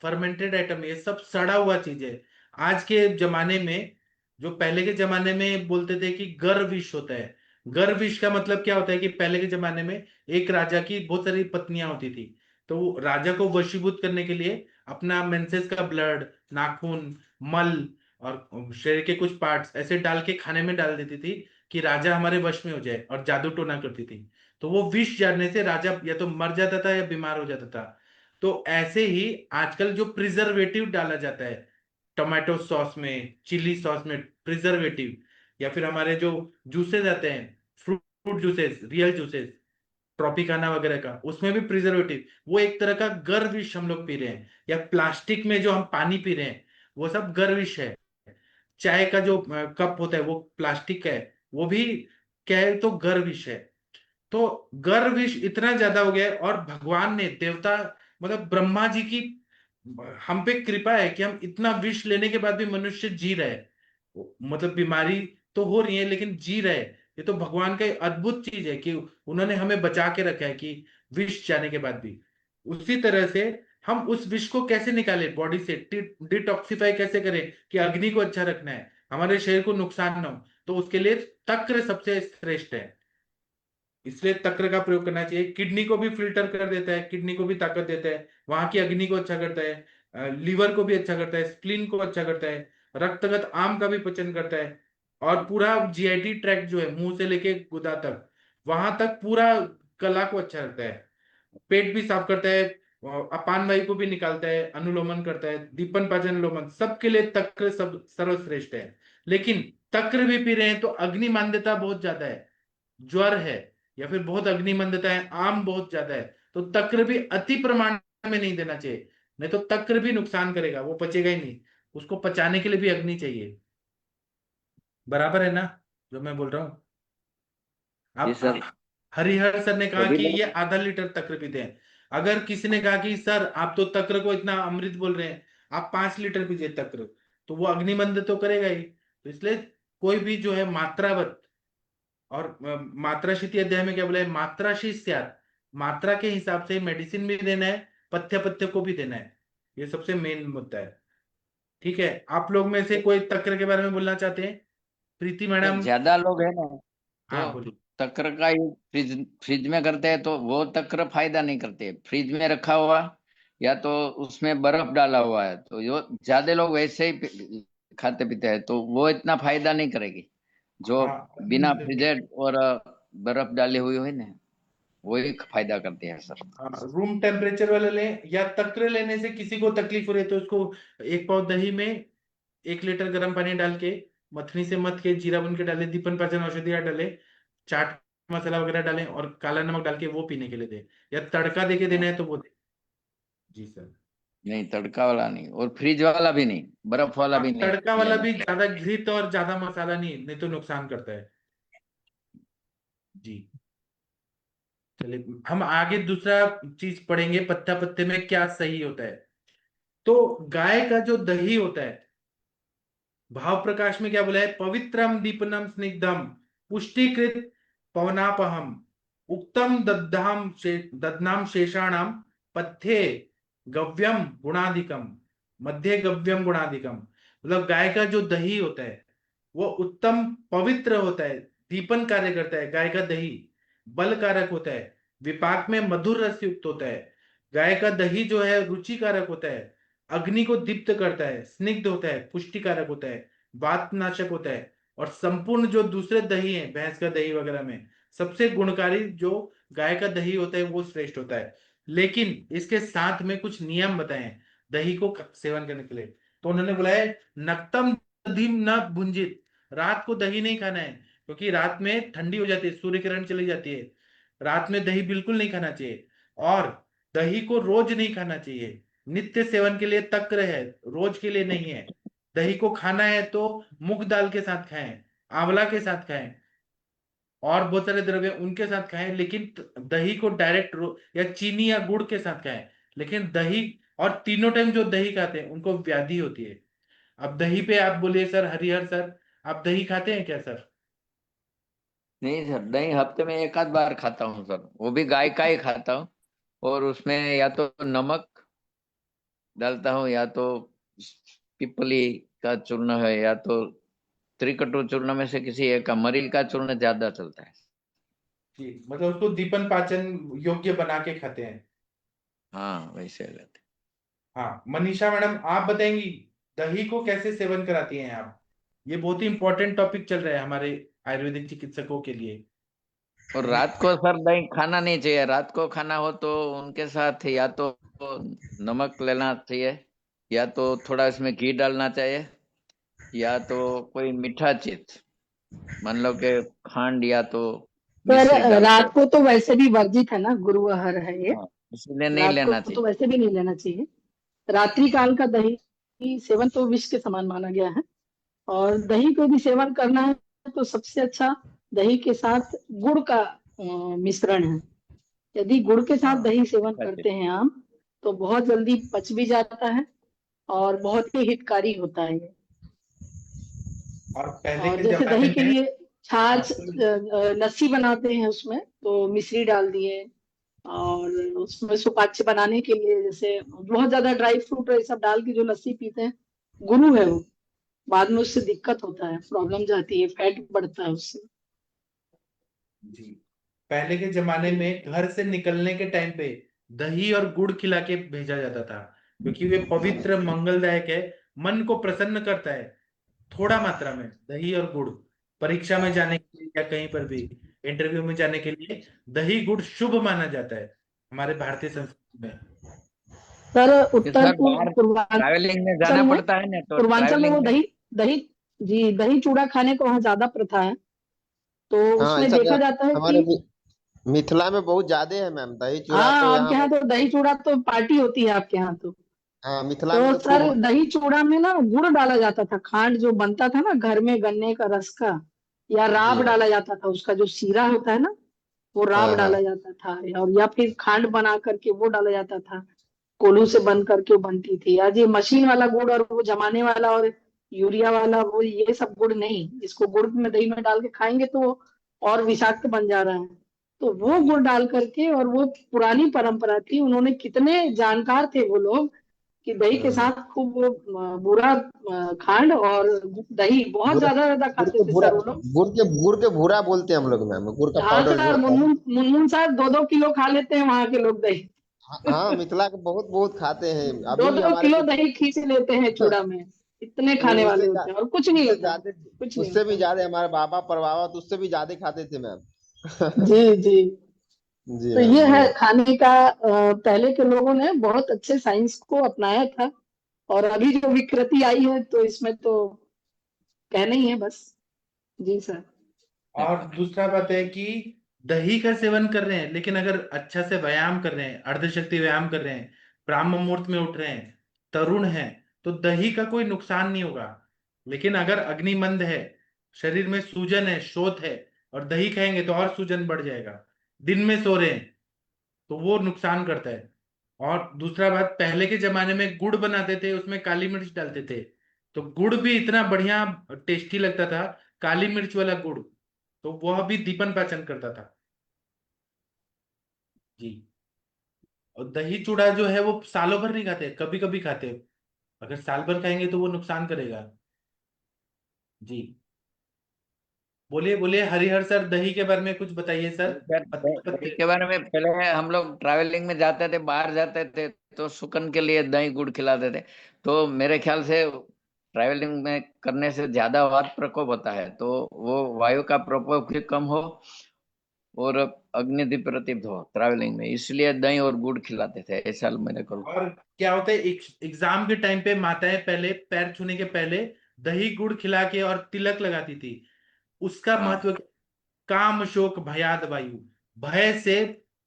फर्मेंटेड आइटम, ये सब सड़ा हुआ चीज है। आज के जमाने में, जो पहले के जमाने में बोलते थे कि गर विष होता है, गर विष का मतलब क्या होता है कि पहले के जमाने में एक राजा की बहुत सारी पत्नियां होती थी, तो वो राजा को वशीभूत करने के लिए अपना मेंसेस का ब्लड, नाखून, मल और शरीर के कुछ पार्ट्स ऐसे डाल के खाने में डाल देती थी कि राजा हमारे वश में हो जाए, और जादू टोना करती थी। तो वो विष जानने से राजा या तो मर जाता था या बीमार हो जाता था। तो ऐसे ही आजकल जो प्रिजर्वेटिव डाला जाता है टोमेटो सॉस में, चिली सॉस में, प्रिजर्वेटिव, या फिर हमारे जो जूसेस आते हैं, fruit juices, real juices, Tropicana वगैरह का, उसमें भी प्रिजर्वेटिव, वो एक तरह का गर्विश हम लोग पी रहे हैं। या प्लास्टिक में जो हम पानी पी रहे हैं वो सब गर्विश है। चाय का जो कप होता है वो प्लास्टिक का है, वो भी क्या है, तो गर्विश है। तो गर्विश इतना ज्यादा हो गया है, और भगवान ने, देवता मतलब ब्रह्मा जी की हम पे कृपा है कि हम इतना विष लेने के बाद भी मनुष्य जी रहे हैं। मतलब बीमारी तो हो रही है लेकिन जी रहे हैं। ये तो भगवान का एक अद्भुत चीज है कि उन्होंने हमें बचा के रखा है कि विष जाने के बाद भी। उसी तरह से हम उस विष को कैसे निकाले बॉडी से, डिटॉक्सिफाई कैसे करें कि अग्नि को अच्छा रखना है, हमारे शरीर को नुकसान ना हो, तो उसके लिए तक्र सबसे श्रेष्ठ है। इसलिए तक्र का प्रयोग करना चाहिए। किडनी को भी फिल्टर कर देता है, किडनी को भी ताकत देता है, वहां की अग्नि को अच्छा करता है, लीवर को भी अच्छा करता है, स्प्लीन को अच्छा करता है, रक्तगत आम का भी पचन करता है, और पूरा जीआईटी ट्रैक्ट जो है मुंह से लेके गुदा तक, वहां तक पूरा कला को अच्छा रखता है। पेट भी साफ करता है, अपान वायु को भी निकालता है, अनुलोमन करता है, दीपन पाचन अनुलोमन, सबके लिए तक्र सब सर्वश्रेष्ठ है। लेकिन तक्र भी पी रहे हैं तो अग्नि मान्यता बहुत ज्यादा है, ज्वर है या फिर बहुत अग्निमंदता है, आम बहुत ज्यादा है, तो तक्र भी अति प्रमाण में नहीं देना चाहिए, नहीं तो तक्र भी नुकसान करेगा, वो पचेगा ही नहीं। उसको पचाने के लिए भी अग्नि चाहिए। बराबर है ना जो मैं बोल रहा हूँ? जी अब सर। हरिहर सर ने कहा सभी कि लोग। ये आधा लीटर तक्र पीते हैं। अगर किसी ने कहा कि सर आप तो तक्र को इतना अमृत बोल रहे हैं, आप 5 लीटर पीजिए तक्र, तो वो अग्निमंद तो करेगा ही। तो इसलिए कोई भी जो है मात्रावत, और मात्राशीति अध्याय में क्या बोला है, मात्राशी स्यात्, मात्रा के हिसाब से मेडिसिन भी देना है, पथ्य पथ्य को भी देना है। ये सबसे मेन मुद्दा है। ठीक है, आप लोग में से कोई तक्र के बारे में बोलना चाहते हैं? प्रीति सर मैडम। ज्यादा लोग है ना, हाँ तो बोलिए। तक्र का यूज फ्रिज फ्रिज में करते हैं, तो वो तक्र फायदा नहीं करते। फ्रिज में रखा हुआ या तो उसमें बर्फ डाला हुआ है, तो जो ज्यादा लोग वैसे ही खाते पीते हैं, तो वो इतना फायदा नहीं करेगी। जो हाँ बिना फ्रिजेड और बर्फ डाली हुई है ना, वही फायदा करते हैं सर। रूम टेम्परेचर वाले लें, या तक्र लेने से किसी को तकलीफ हो रही है तो उसको 1 पाव दही में 1 लीटर गर्म पानी डाल के, मथनी से मथ के, जीरा बुन के डाले, दीपन पाचन औषधियाँ डाले, चाट मसाला वगैरह डालें और काला नमक डाल के वो पीने के लिए दे, या तड़का देके देना है तो वो दे। जी सर। नहीं, तड़का वाला नहीं, और फ्रिज वाला भी नहीं, बर्फ वाला हाँ, भी नहीं तड़का वाला लेना। भी ज्यादा घृत और ज्यादा मसाला नहीं, नहीं तो नुकसान करता है। जी। चलिए हम आगे दूसरा चीज पढ़ेंगे, पत्ता पत्ते में क्या सही होता है। तो गाय का जो दही होता है, भाव प्रकाश में क्या बोला है, पवित्रम दीपनम स्निग्धम पुष्टिकृत पवनापहम उक्तम दद्नाम शेषाणाम पथ्ये गव्यम गुणाधिकम, मध्य गव्यम गुणाधिकम। मतलब गाय का जो दही होता है वो उत्तम पवित्र होता है, दीपन कार्य करता है। गाय का दही बल कारक होता है, विपाक में मधुर रस युक्त होता है। गाय का दही जो है रुचिकारक होता है, अग्नि को दीप्त करता है, स्निग्ध होता है, पुष्टिकारक होता है, वातनाशक होता है, और संपूर्ण जो दूसरे दही हैं भैंस का दही वगैरह में सबसे गुणकारी जो गाय का दही होता है वो श्रेष्ठ होता है। लेकिन इसके साथ में कुछ नियम बताए हैं दही को सेवन करने के लिए। तो उन्होंने बोला है नक्तम दधि न भुंजित, रात को दही नहीं खाना है, क्योंकि रात में ठंडी हो जाती है, सूर्य किरण चली जाती है, रात में दही बिल्कुल नहीं खाना चाहिए। और दही को रोज नहीं खाना चाहिए, नित्य सेवन के लिए तक्र है, रोज के लिए नहीं है। दही को खाना है तो मूंग दाल के साथ खाएं, आंवला के साथ खाएं, और बहुत सारे द्रव्य उनके साथ खाएं, लेकिन दही को डायरेक्ट या चीनी या गुड़ के साथ खाएं। लेकिन दही, और तीनों टाइम जो दही खाते हैं उनको व्याधि होती है। अब दही पे आप बोलिए सर, हरिहर सर, आप दही खाते हैं क्या सर? नहीं सर, दही हफ्ते में एक आध बार खाता हूँ सर, वो भी गाय का ही खाता हूँ। और उसमें या तो नमक डालता हूँ, या तो पिपली का चूर्ण है, या तो त्रिकटु चूर्ण में से किसी एक का, मरील का चूर्ण ज्यादा चलता है। जी, मतलब उसको दीपन पाचन योग्य बना के खाते हैं। हाँ वैसे रहते। हाँ मनीषा मैडम, आप बताएंगी दही को कैसे सेवन कराती हैं आप? ये बहुत ही इंपॉर्टेंट टॉपिक चल रहा है हमारे आयुर्वेदिक चिकित्सकों के लिए। और रात को सर दही खाना नहीं चाहिए। रात को खाना हो तो उनके साथ या तो नमक लेना चाहिए, या तो थोड़ा इसमें घी डालना चाहिए, या तो कोई मीठा चीज, मान लो कि खांड या तो पर मिश्री डालकर। रात को तो वैसे भी वर्जित है ना, गुरुवार है ये। हाँ, इसलिए नहीं रात को लेना तो चाहिए। वैसे भी नहीं लेना चाहिए। रात्रि काल का दही सेवन तो विष के समान माना गया है। और दही को भी सेवन करना है तो सबसे अच्छा दही के साथ गुड़ का मिश्रण है। यदि गुड़ के साथ हाँ, दही सेवन मीठा चीज। करते हैं आप तो बहुत जल्दी पच भी जाता है और बहुत ही हितकारी होता है ये। और पहले और के जैसे जमाने दही के में लिए छाछ आपको लस्सी बनाते हैं उसमें तो मिश्री डाल दिए। और उसमें सुपाच्य बनाने के लिए जैसे बहुत ज्यादा ड्राई फ्रूट और ये सब डाल के जो लस्सी पीते हैं, गुरु है वो। बाद में उससे दिक्कत होता है, प्रॉब्लम जाती है, फैट बढ़ता है उससे। जी, पहले के जमाने में घर से निकलने के टाइम पे दही और गुड़ खिला के भेजा जाता था, क्योंकि वे पवित्र मंगलदायक है, मन को प्रसन्न करता है। थोड़ा मात्रा में दही और गुड़, परीक्षा में जाने के लिए या कहीं पर भी इंटरव्यू में जाने के लिए दही गुड़ शुभ माना जाता है हमारे भारतीय संस्कृति में। सर कि उत्तर सर बाहर ट्रैवलिंग में जाना पूर्वांचल में, पड़ता है ना, तो पूर्वांचल में वो ट्रैवलिंग में। दही दही जी दही चूड़ा खाने को वहाँ ज्यादा प्रथा है। तो हाँ उसमें ऐसा देखा जाता है हमारे कि मिथिला में बहुत ज्यादा है मैम, दही चूड़ा तो हाँ, आपके यहाँ यहाँ बहुत। तो दही चूड़ा तो पार्टी होती है आपके यहाँ तो। हाँ मिथिला में तो तो खूब सर होता दही चूड़ा में ना गुड़ डाला जाता था, खांड जो बनता था ना घर में गन्ने का रस का, या है। जी राब हाँ। डाला जाता था, उसका जो सीरा होता है ना वो राब हाँ डाला हाँ। जाता था। और या फिर खांड बना करके वो डाला जाता था, कोल्हू से बन करके वो बनती थी। आज ये मशीन वाला गुड़ और वो जमाने वाला और यूरिया वाला वो ये सब गुड़ नहीं, इसको गुड़ में दही में डाल के खाएंगे तो वो और विषाक्त बन जा रहा है। तो वो गुड़ डाल करके, और वो पुरानी परंपरा थी, उन्होंने कितने जानकार थे वो लोग कि दही के हम्म। साथ खूब वो बूरा खांड और दही बहुत गुड़ ज्यादा ज्यादा गुड़ खाते के थे भूरा, सर वो लोग। गुड़ के भूरा बोलते हैं हम लोग मैम, गुड़ का हाँ पाउडर जो सर, होता है। मुनमुन मुनमुन साहब 2-2 किलो खा लेते हैं वहां के लोग दही। हाँ हाँ, मिथिला के बहुत बहुत खाते हैं, दो अभी भी दो हमारे किलो कुछ। दही खींच लेते हैं चूड़ा में, इतने खाने उससे वाले होते हैं और कुछ नहीं उससे होता है, ज्यादा, कुछ नहीं उससे होता भी है। ज्यादा हमारे बाबा परबाबा तो उससे भी ज्यादा खाते थे मैम। जी जी। जी तो मैम ये जी है मैम। खाने का, पहले के लोगों ने बहुत अच्छे साइंस को अपनाया था। और अभी जो विकृति आई है तो इसमें तो कहना ही है बस। जी सर। और दूसरा बात है कि दही का सेवन कर रहे हैं, लेकिन अगर अच्छा से व्यायाम कर रहे हैं, अर्धशक्ति व्यायाम कर रहे हैं, ब्राह्म मुहूर्त में उठ रहे हैं, तरुण हैं, तो दही का कोई नुकसान नहीं होगा। लेकिन अगर अग्निमंद है, शरीर में सूजन है, शोथ है, और दही खाएंगे तो और सूजन बढ़ जाएगा, दिन में सो रहे हैं, तो वो नुकसान करता है। और दूसरा बात, पहले के जमाने में गुड़ बनाते थे, उसमें काली मिर्च डालते थे, तो गुड़ भी इतना बढ़िया टेस्टी लगता था, काली मिर्च वाला गुड़, तो वह भी दीपन पाचन करता था। जी। और दही चूड़ा जो है वो सालों भर नहीं खाते, कभी कभी खाते। अगर साल भर खाएंगे तो वो नुकसान करेगा। जी। बोलिए बोलिए हरिहर सर, दही के बारे में कुछ बताइए सर। सर पत्ते दही पत्ते। के बारे में, पहले हम लोग ट्रैवलिंग में जाते थे, बाहर जाते थे, तो सुकन के लिए दही गुड़ खिलाते थे। तो मेरे ख्याल से ट्रैवलिंग में करने से ज्यादा वात प्रकोप होता है, तो वो वायु का प्रकोप भी कम हो और अग्नि प्रतीत हो ट्रैवलिंग में, इसलिए दही और गुड़ खिलाते थे, ऐसा मेरे को। और क्या होता है, एग्जाम के टाइम पे माताएं पहले पैर छूने के पहले दही गुड़ खिला के और तिलक लगाती थी। उसका हाँ। महत्व, काम शोक भयाद वायु, भय से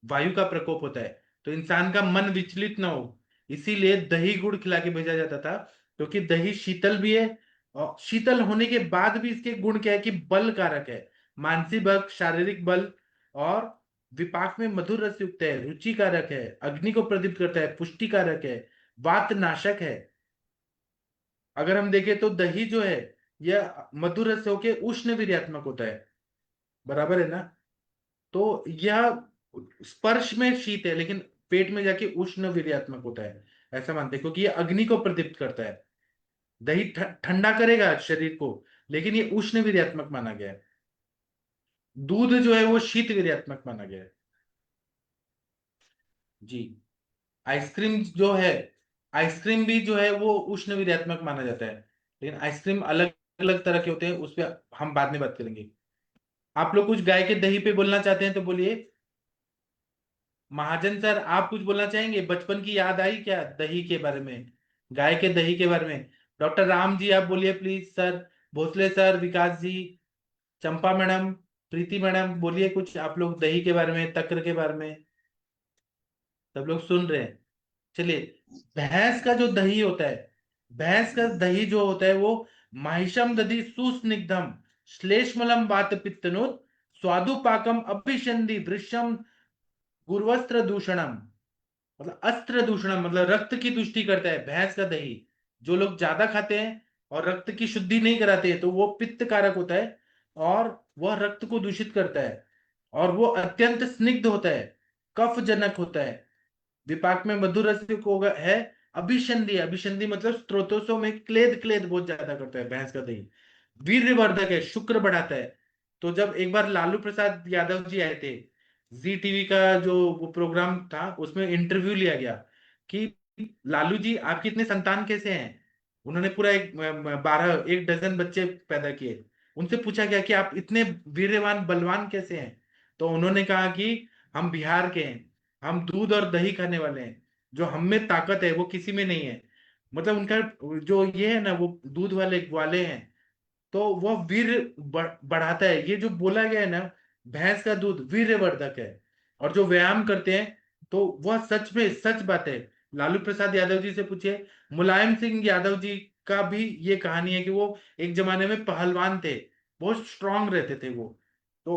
वायु का प्रकोप होता है, तो इंसान का मन विचलित ना हो, इसीलिए दही गुड़ खिला के भेजा जाता था। क्योंकि दही शीतल भी है, और शीतल होने के बाद भी इसके गुण क्या है कि बल कारक है, मानसिक बल, शारीरिक बल, और विपाक में मधुर रस युक्त है, रुचि कारक है, अग्नि को प्रदीप्त करता है, पुष्टि कारक है, वात नाशक है। अगर हम देखें तो दही जो है यह मधुर रस होके उष्ण वीर्यात्मक होता है, बराबर है ना। तो यह स्पर्श में शीत है, लेकिन पेट में जाके उष्ण वीर्यात्मक होता है, ऐसा मानते हैं, क्योंकि ये अग्नि को प्रदीप्त करता है। दही ठंडा करेगा शरीर को, लेकिन ये उष्ण वीर्यात्मक माना गया है। दूध जो है वो शीत वीर्यात्मक माना गया है। जी। आइसक्रीम जो है, आइसक्रीम भी जो है वो उष्ण वीर्यात्मक माना जाता है, लेकिन आइसक्रीम अलग अलग तरह के होते हैं, उस पर हम बाद में बात करेंगे। आप लोग कुछ गाय के दही पे बोलना चाहते हैं तो बोलिए। महाजन सर, आप कुछ बोलना चाहेंगे? बचपन की याद आई क्या दही के बारे में, गाय के दही के बारे में? डॉक्टर राम जी आप बोलिए please sir, Bhosle sir, Vikas ji, Champa madam, Preeti madam, बोलिए कुछ आप लोग दही के बारे में, तक्र के बारे में। सब लोग सुन रहे हैं। चलिए, भैंस का जो दही होता है, भैंस का दही जो होता है वो माहिषम दधि सुस्निग्धम श्लेष्मलम वात पित्तनोत स्वादुपाकम अभिषंधि वृषम गुर्वस्त्र दूषणम, मतलब अस्त्र दूषणम, मतलब रक्त की तुष्टि करता है भैंस का दही। जो लोग ज्यादा खाते हैं और रक्त की शुद्धि नहीं कराते तो वो पित्त कारक होता है और वह रक्त को दूषित करता है। और वो अत्यंत स्निग्ध होता है, कफ जनक होता है, विपाक में मधुर रस को है। अभिसंधि, अभिसंधि मतलब स्त्रोतों में क्लेद, क्लेद बहुत ज्यादा करता है भैंस का दही। वीर्यवर्धक है, शुक्र बढ़ाता है। तो जब एक बार लालू प्रसाद यादव जी आए थे, जी टीवी का जो वो प्रोग्राम था उसमें इंटरव्यू लिया गया कि लालू जी आपके इतने संतान कैसे हैं। उन्होंने पूरा 1 डजन बच्चे पैदा किए। उनसे पूछा गया कि आप इतने वीर्यवान बलवान कैसे हैं, तो उन्होंने कहा कि हम बिहार के हैं, हम दूध और दही खाने वाले हैं, जो हम में ताकत है वो किसी में नहीं है। मतलब उनका जो ये है ना, वो दूध वाले ग्वाले हैं, तो वह बढ़ाता है। ये जो बोला गया है ना, भैंस का दूध वीर्यवर्धक है। और जो व्यायाम करते हैं तो वह सच में सच बात है। लालू प्रसाद यादव जी से पूछिए, मुलायम सिंह यादव जी का भी ये कहानी है कि वो एक जमाने में पहलवान थे, बहुत स्ट्रांग रहते थे वो। तो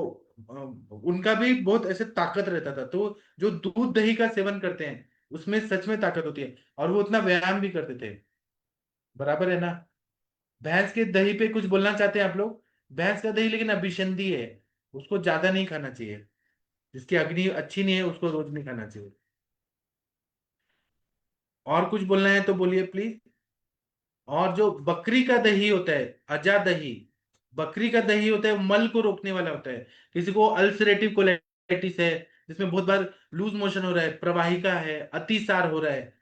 उनका भी बहुत ऐसे ताकत रहता था। तो जो दूध दही का सेवन करते हैं उसमें सच में ताकत होती है, और वो उतना व्यायाम भी करते थे। बराबर है ना? भैंस के दही पे कुछ बोलना चाहते हैं आप लोग? भैंस का दही लेकिन अभिसंधि है, उसको ज्यादा नहीं खाना चाहिए। जिसकी अग्नि अच्छी नहीं है उसको रोज नहीं खाना चाहिए। और कुछ बोलना है तो बोलिए प्लीज। और जो बकरी का दही होता है, अजा दही, बकरी का दही होता है, मल को रोकने वाला होता है। किसी को अल्सरेटिव कोलाइटिस है, जिसमें बहुत बार लूज मोशन हो रहा है, प्रवाहिका है, अतिसार हो रहा है,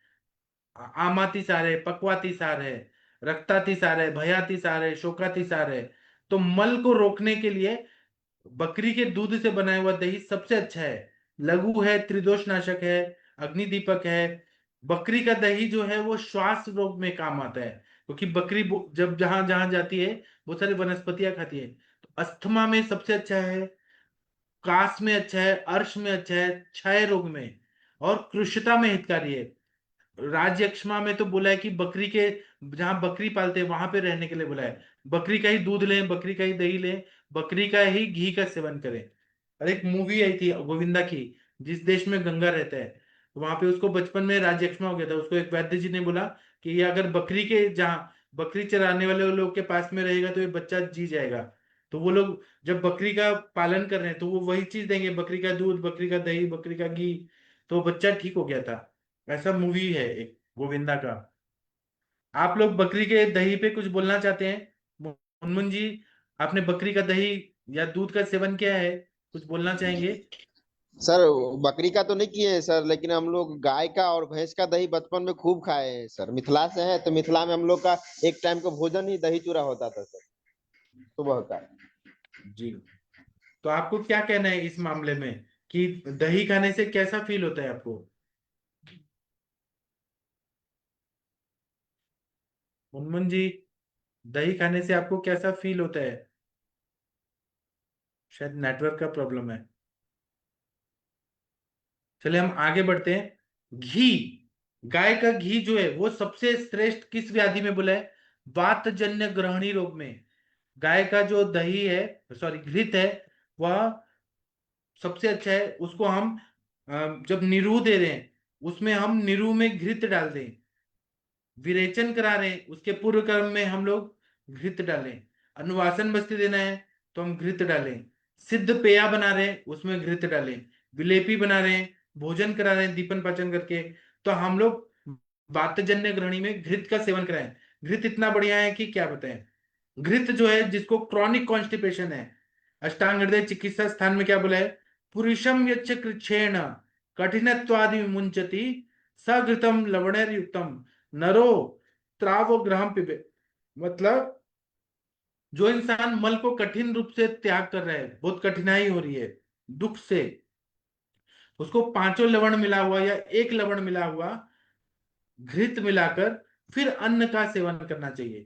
आमातिसार है, पक्वातिसार है, रक्तातिसार है, भयातिसार है, शोकातिसार है, तो मल को रोकने के लिए बकरी के दूध से बनाया हुआ दही सबसे अच्छा है। लघु है, त्रिदोष नाशक है, अग्नि दीपक है। बकरी का दही जो है वो श्वास रोग में काम आता है, क्योंकि बकरी जब जहां जहां जाती है बहुत सारी वनस्पतियां खाती है। तो अस्थमा में सबसे अच्छा है, कास में अच्छा है, अर्श में अच्छा है, क्षय रोग में, और कृष्णता में हितकारी है। राजयक्ष्मा में तो बोला है कि बकरी के, जहां बकरी पालते हैं वहां पे रहने के लिए बोला है। बकरी का ही दूध लें, बकरी का ही दही लें, बकरी का ही घी का सेवन करें। और एक मूवी आई थी गोविंदा की, जिस देश में गंगा रहता है, तो वहां पे उसको बचपन में राजयक्ष्मा हो गया था। उसको एक वैद्य जी ने बोला कि ये अगर बकरी के, जहाँ बकरी चराने वाले लोग के पास में रहेगा तो ये बच्चा जी जाएगा। तो वो लोग जब बकरी का पालन कर रहे हैं तो वो वही चीज देंगे, बकरी का दूध, बकरी का दही, बकरी का घी, तो बच्चा ठीक हो गया था। ऐसा मूवी है एक गोविंदा का। आप लोग बकरी के दही पे कुछ बोलना चाहते हैं? मुनमुन जी, आपने बकरी का दही या दूध का सेवन किया है, कुछ बोलना चाहेंगे? सर बकरी का तो नहीं किए हैं सर, लेकिन हम लोग गाय का और भैंस का दही बचपन में खूब खाए हैं सर। मिथिला से है तो मिथिला में हम लोग का एक टाइम का भोजन ही दही चूड़ा होता था सर, सुबह का। जी। तो आपको क्या कहना है इस मामले में कि दही खाने से कैसा फील होता है आपको? मुनमुन जी, दही खाने से आपको कैसा फील होता है? शायद नेटवर्क का प्रॉब्लम है। चलिए हम आगे बढ़ते हैं। घी, गाय का घी जो है वो सबसे श्रेष्ठ किस व्याधि में बोला है? वातजन्य ग्रहणी रोग में। गाय का जो दही है, सॉरी घृत है, वह सबसे अच्छा है। उसको हम जब निरूह दे रहे हैं उसमें हम निरूह में घृत डाल दें। विरेचन करा रहे हैं उसके पूर्व कर्म में हम लोग घृत डालें। अनुवासन बस्ती देना है तो हम घृत डालें। सिद्ध पेया बना रहे हैं उसमें घृत डालें। विलेपी बना रहे हैं, भोजन करा रहे हैं दीपन पाचन करके, तो हम लोग वातजन्य ग्रहणी में घृत का सेवन कराएं। घृत इतना बढ़िया है कि क्या बताएं। घृत जो है, जिसको क्रॉनिक कॉन्स्टिपेशन है, अष्टांग हृदय चिकित्सा स्थान में क्या बोला है? पुरुषम यच्च कृच्छेण कठिनत्वादि मुंचति सघृतम लवणैर्युक्तम नरो त्रावो ग्रहम पिबे। मतलब जो इंसान मल को कठिन रूप से त्याग कर रहा है, बहुत कठिनाई हो रही है दुख से, उसको पांचों लवण मिला हुआ या एक लवण मिला हुआ घृत मिलाकर फिर अन्न का सेवन करना चाहिए।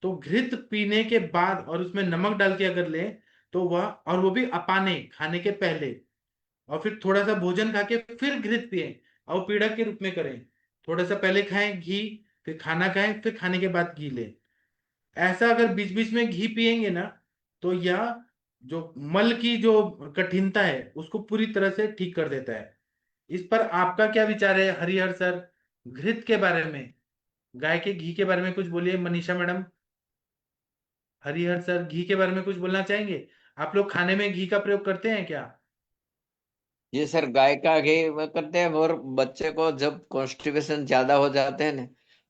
तो घृत पीने के बाद और उसमें नमक डाल के अगर ले तो वह, और वो भी अपाने, खाने के पहले, और फिर थोड़ा सा भोजन खा के फिर घृत पिए और पीड़क के रूप में करें। थोड़ा सा पहले खाएं घी, फिर खाना खाएं, फिर खाने के बाद घी लें। ऐसा अगर बीच बीच में घी पिएंगे ना, तो यह जो मल की जो कठिनता है उसको पूरी तरह से ठीक कर देता है। इस पर आपका क्या विचार है हरिहर सर, घृत के बारे में, गाय के घी के बारे में कुछ बोलिए मनीषा मैडम। हरिहर सर घी के बारे में कुछ बोलना चाहेंगे? आप लोग खाने में घी का प्रयोग करते हैं क्या? ये सर गाय का घी वो करते हैं, और बच्चे को जब कॉन्स्टिपेशन ज्यादा हो जाते हैं ना,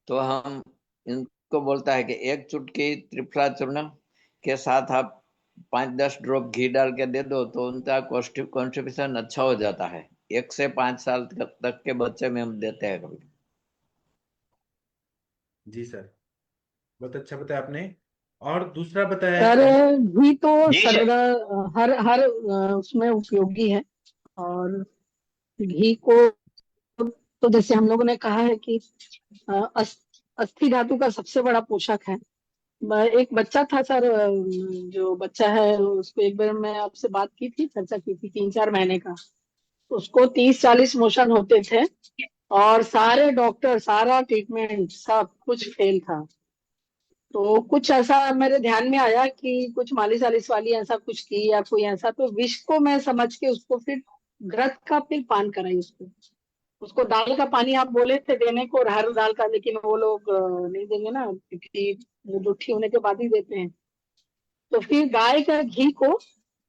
तो हम इनको बोलता है कि एक चुटकी त्रिफला चूर्ण के साथ आप 5-10 ड्रॉप घी डाल के दे दो, तो उनका कॉन्स्टिपेशन अच्छा हो जाता है। 1 से 5 साल तक के बच्चे में हम देते हैं कभी। जी सर, बहुत अच्छा बताया आपने। और दूसरा बताया सर है। घी तो जी सर। सर्वदा हर हर उसमें उपयोगी है। और घी को तो जैसे हम लोगों ने कहा है कि अस्थि धातु का सबसे बड़ा पोषक है। एक बच्चा था सर, जो बच्चा है उसको एक बार मैं आपसे बात की थी, चर्चा की थी, 3-4 महीने का। उसको 30-40 मोशन होते थे और सारे डॉक्टर, सारा ट्रीटमेंट, सब कुछ फेल था। तो कुछ ऐसा मेरे ध्यान में आया कि कुछ मालिश वालिश वाली ऐसा कुछ की या कोई ऐसा, तो विष को मैं समझ के उसको फिर घृत का फिर पान कराई उसको। उसको दाल का पानी आप बोले थे देने को, अरहर दाल का, लेकिन वो लोग नहीं देंगे ना, क्योंकि वो जुठी होने के बाद ही देते हैं। तो फिर गाय का घी को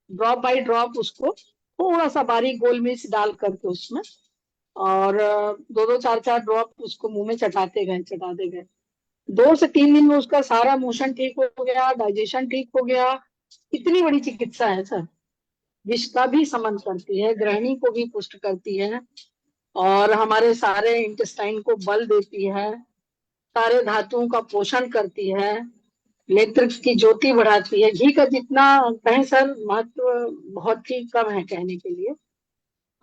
ड्रॉप बाय ड्रॉप उसको थोड़ा सा बारीक गोल मिर्च डाल करके उसमें, और 2-2 4-4 ड्रॉप उसको मुंह में चटाते गए 2 से 3 दिन में उसका सारा मोशन ठीक हो गया, डाइजेशन ठीक हो गया। इतनी बड़ी चिकित्सा है सर। विष का भी शमन करती है, गृहिणी को भी पुष्ट करती है, और हमारे सारे इंटेस्टाइन को बल देती है, सारे धातुओं का पोषण करती है, नेत्र की ज्योति बढ़ाती है। घी का जितना कहें सर महत्व बहुत ही कम है कहने के लिए।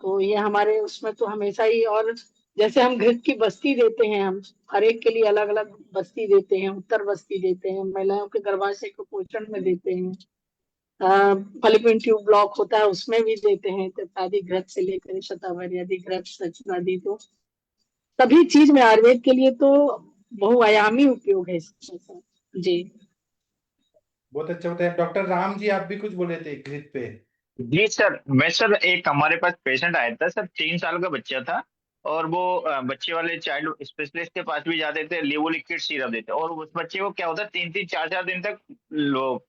तो ये हमारे उसमें तो हमेशा ही, और जैसे हम घृत की बस्ती देते हैं, हम हर एक के लिए अलग अलग बस्ती देते हैं, उत्तर बस्ती देते हैं, महिलाओं के गर्भाशय को पोषण में देते हैं, फलिपिन ट्यूब ब्लॉक होता है उसमें भी देते हैं, आदि घृत से लेकर शतावरी आदि घृत सचनादि, तो सभी चीज में आयुर्वेद के लिए तो बहुआयामी उपयोग है इसका। जी बहुत अच्छा बताया। डॉक्टर राम जी, आप भी कुछ बोले थे घृत पे। जी सर, मैं सर एक हमारे पास पेशेंट आया था सर, 3 साल का बच्चा था। और वो बच्चे वाले चाइल्ड स्पेशलिस्ट के पास भी जाते थे, लेवोलिक्विड सिरप देते, और उस बच्चे को क्या होता है 3-3 4-4 दिन तक लो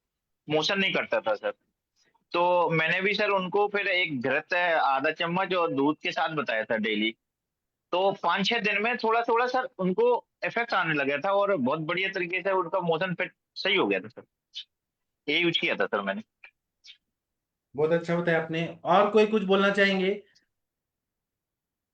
मोशन नहीं करता था सर। तो मैंने भी सर उनको फिर एक घृत आधा चम्मच और दूध के साथ बताया था डेली। तो 5-6 दिन में थोड़ा थोड़ा सर उनको इफेक्ट आने लगा था, और बहुत बढ़िया तरीके से उनका मोशन फिर सही हो गया था सर। ये यूज किया था सर मैंने। बहुत अच्छा बताया आपने। और कोई कुछ बोलना चाहेंगे?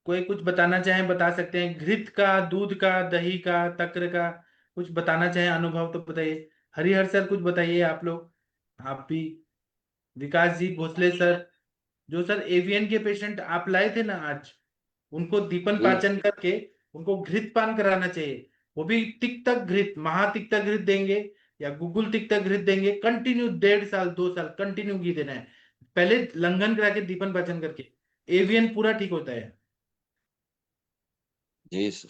कोई कुछ बताना चाहें बता सकते हैं, घृत का, दूध का, दही का, तक्र का, कुछ बताना चाहें अनुभव तो बताइए। हरिहर सर कुछ बताइए आप लोग, आप भी। विकास जी भोसले सर, जो सर एवियन के पेशेंट आप लाए थे ना आज, उनको दीपन जी पाचन करके उनको घृत पान कराना चाहिए। वो भी तिक्तक घृत, महातिक्तक घृत देंगे या गुगुल तिक्तक घृत देंगे, कंटिन्यू 1.5 साल 2 साल कंटिन्यू घी देना है, पहले लंघन करा के दीपन पाचन करके एवियन पूरा ठीक होता है। जी सर।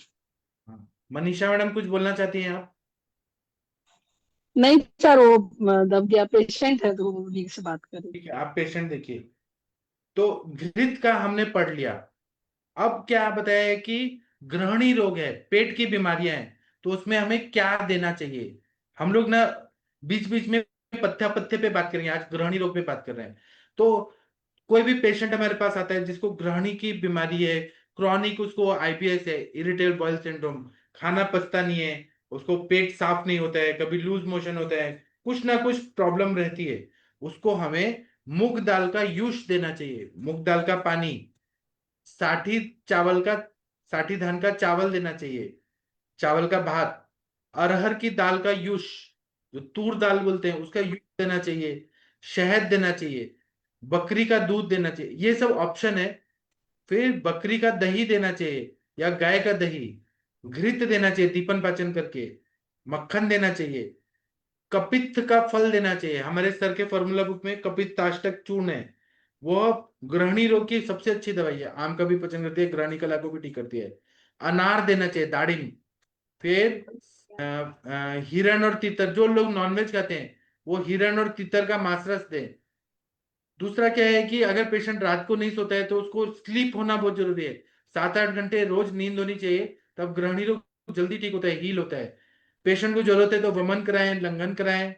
हाँ। मनीषा मैडम कुछ बोलना चाहती हैं आप? नहीं सर, वो दब गया, पेशेंट है तो उन्हीं से बात करें। ठीक है, आप पेशेंट देखिए। तो घृत का हमने पढ़ लिया। अब क्या बताया है कि गृहिणी रोग है, पेट की बीमारियां हैं, तो उसमें हमें क्या देना चाहिए। हम लोग ना बीच बीच में पथ्य पथ्य पे बात करेंगे, आज गृहिणी रोग पे बात कर रहे हैं। तो कोई भी पेशेंट हमारे पास आता है जिसको गृहिणी की बीमारी है, क्रॉनिक, उसको आईबीएस है, इरिटेबल बॉयल सिंड्रोम, खाना पचता नहीं है, उसको पेट साफ नहीं होता है, कभी लूज मोशन होता है, कुछ ना कुछ प्रॉब्लम रहती है, उसको हमें मूंग दाल का यूश देना चाहिए, मूंग दाल का पानी, साठी चावल का, साठी धान का चावल देना चाहिए, चावल का भात, अरहर की दाल का यूश, जो तूर दाल बोलते हैं उसका यूज देना चाहिए, शहद देना चाहिए, बकरी का दूध देना चाहिए, ये सब ऑप्शन है। फिर बकरी का दही देना चाहिए या गाय का दही, घृत देना चाहिए दीपन पाचन करके, मक्खन देना चाहिए, कपित्त का फल देना चाहिए। हमारे सर के फॉर्मूला बुक में कपित्ताष्टक चूर्ण है, वो ग्रहणी रोग की सबसे अच्छी दवाई है, आम का भी पचन करती है, ग्रहणी कला को भी ठीक करती है। अनार देना चाहिए, दाड़िम। फिर हिरण और तीतर, जो लोग नॉनवेज खाते हैं वो हिरण और तीतर का मांस रस दें। दूसरा क्या है कि अगर पेशेंट रात को नहीं सोता है तो उसको स्लीप होना बहुत जरूरी है, 7-8 घंटे रोज नींद होनी चाहिए, तब ग्रहणी रोग जल्दी ठीक होता है, हील होता है। पेशेंट को जरूरत है तो वमन कराएं, लंघन कराएं।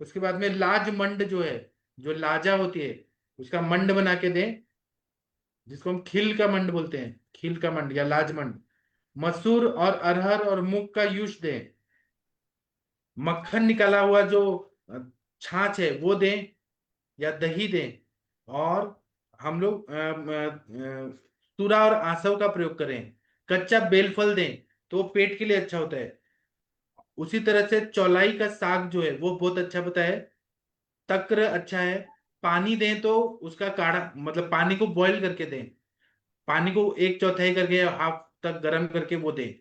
उसके बाद में लाज मंड जो है, जो लाजा होती है उसका मंड बना के दें, जिसको हम खिल का मंड बोलते हैं, खिल का मंड या लाज मंड। मसूर और अरहर और मूंग का यूश दें। मक्खन निकाला हुआ जो छाछ है वो दें या दही दें। और हम लोग सूरा और आसव का प्रयोग करें। कच्चा बेलफल दें तो पेट के लिए अच्छा होता है। उसी तरह से चौलाई का साग जो है वो बहुत अच्छा होता है। तक्र अच्छा है। पानी दें तो उसका काढ़ा, मतलब पानी को बॉईल करके दें, पानी को 1/4 करके हाफ तक गर्म करके वो दें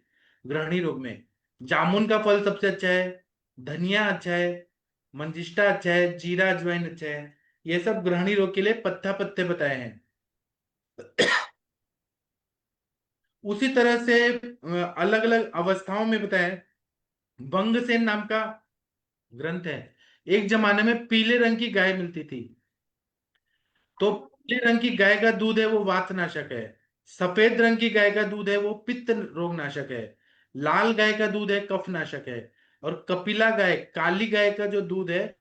ग्रहणी रोग में। जामुन का फल सबसे अच्छा है। धनिया अच्छा है। मंजिष्टा अच्छा है। जीरा अजवाइन अच्छा है। ये सब ग्रहणी रोग के लिए पत्ता पत्ते बताए हैं। उसी तरह से अलग अलग अवस्थाओं में बताया है। बंगसेन नाम का ग्रंथ है। एक जमाने में पीले रंग की गाय मिलती थी, तो पीले रंग की गाय का दूध है वो वातनाशक है। सफेद रंग की गाय का दूध है वो पित्त रोग नाशक है। लाल गाय का दूध है कफ नाशक है। और कपिला गाय, काली गाय का जो दूध है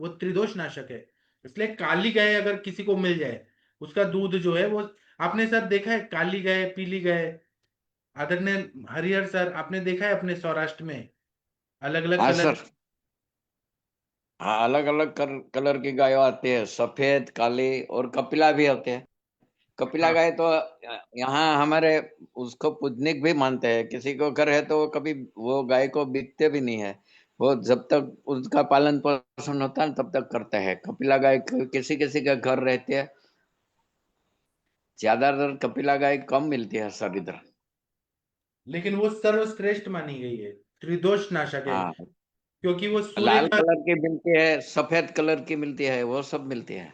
वो त्रिदोष नाशक है। इसलिए काली गाय अगर किसी को मिल जाए, उसका दूध जो है वो, आपने सर देखा है काली गाय पीली गाय, आदरणीय हरिहर सर आपने देखा है अपने सौराष्ट्र में अलग अलग हाँ कलर। सर। हाँ, अलग अलग कलर की गाय आती है, सफेद काली और कपिला भी होते हैं। कपिला हाँ गाय तो यहाँ हमारे उसको पूजनिक भी मानते हैं। किसी को घर है तो वो कभी वो गाय को बिकते भी नहीं है, वो जब तक उसका पालन पोषण होता है तब तक करते हैं। कपिला गाय किसी किसी का घर रहती है, ज्यादातर कपिला गाय कम मिलती है सर इधर। लेकिन वो सर्वश्रेष्ठ मानी गई है, त्रिदोष नाशक है, हाँ, क्योंकि वो सूर्य लाल का। कलर की मिलती है, सफेद कलर की मिलती है, वो सब मिलती है।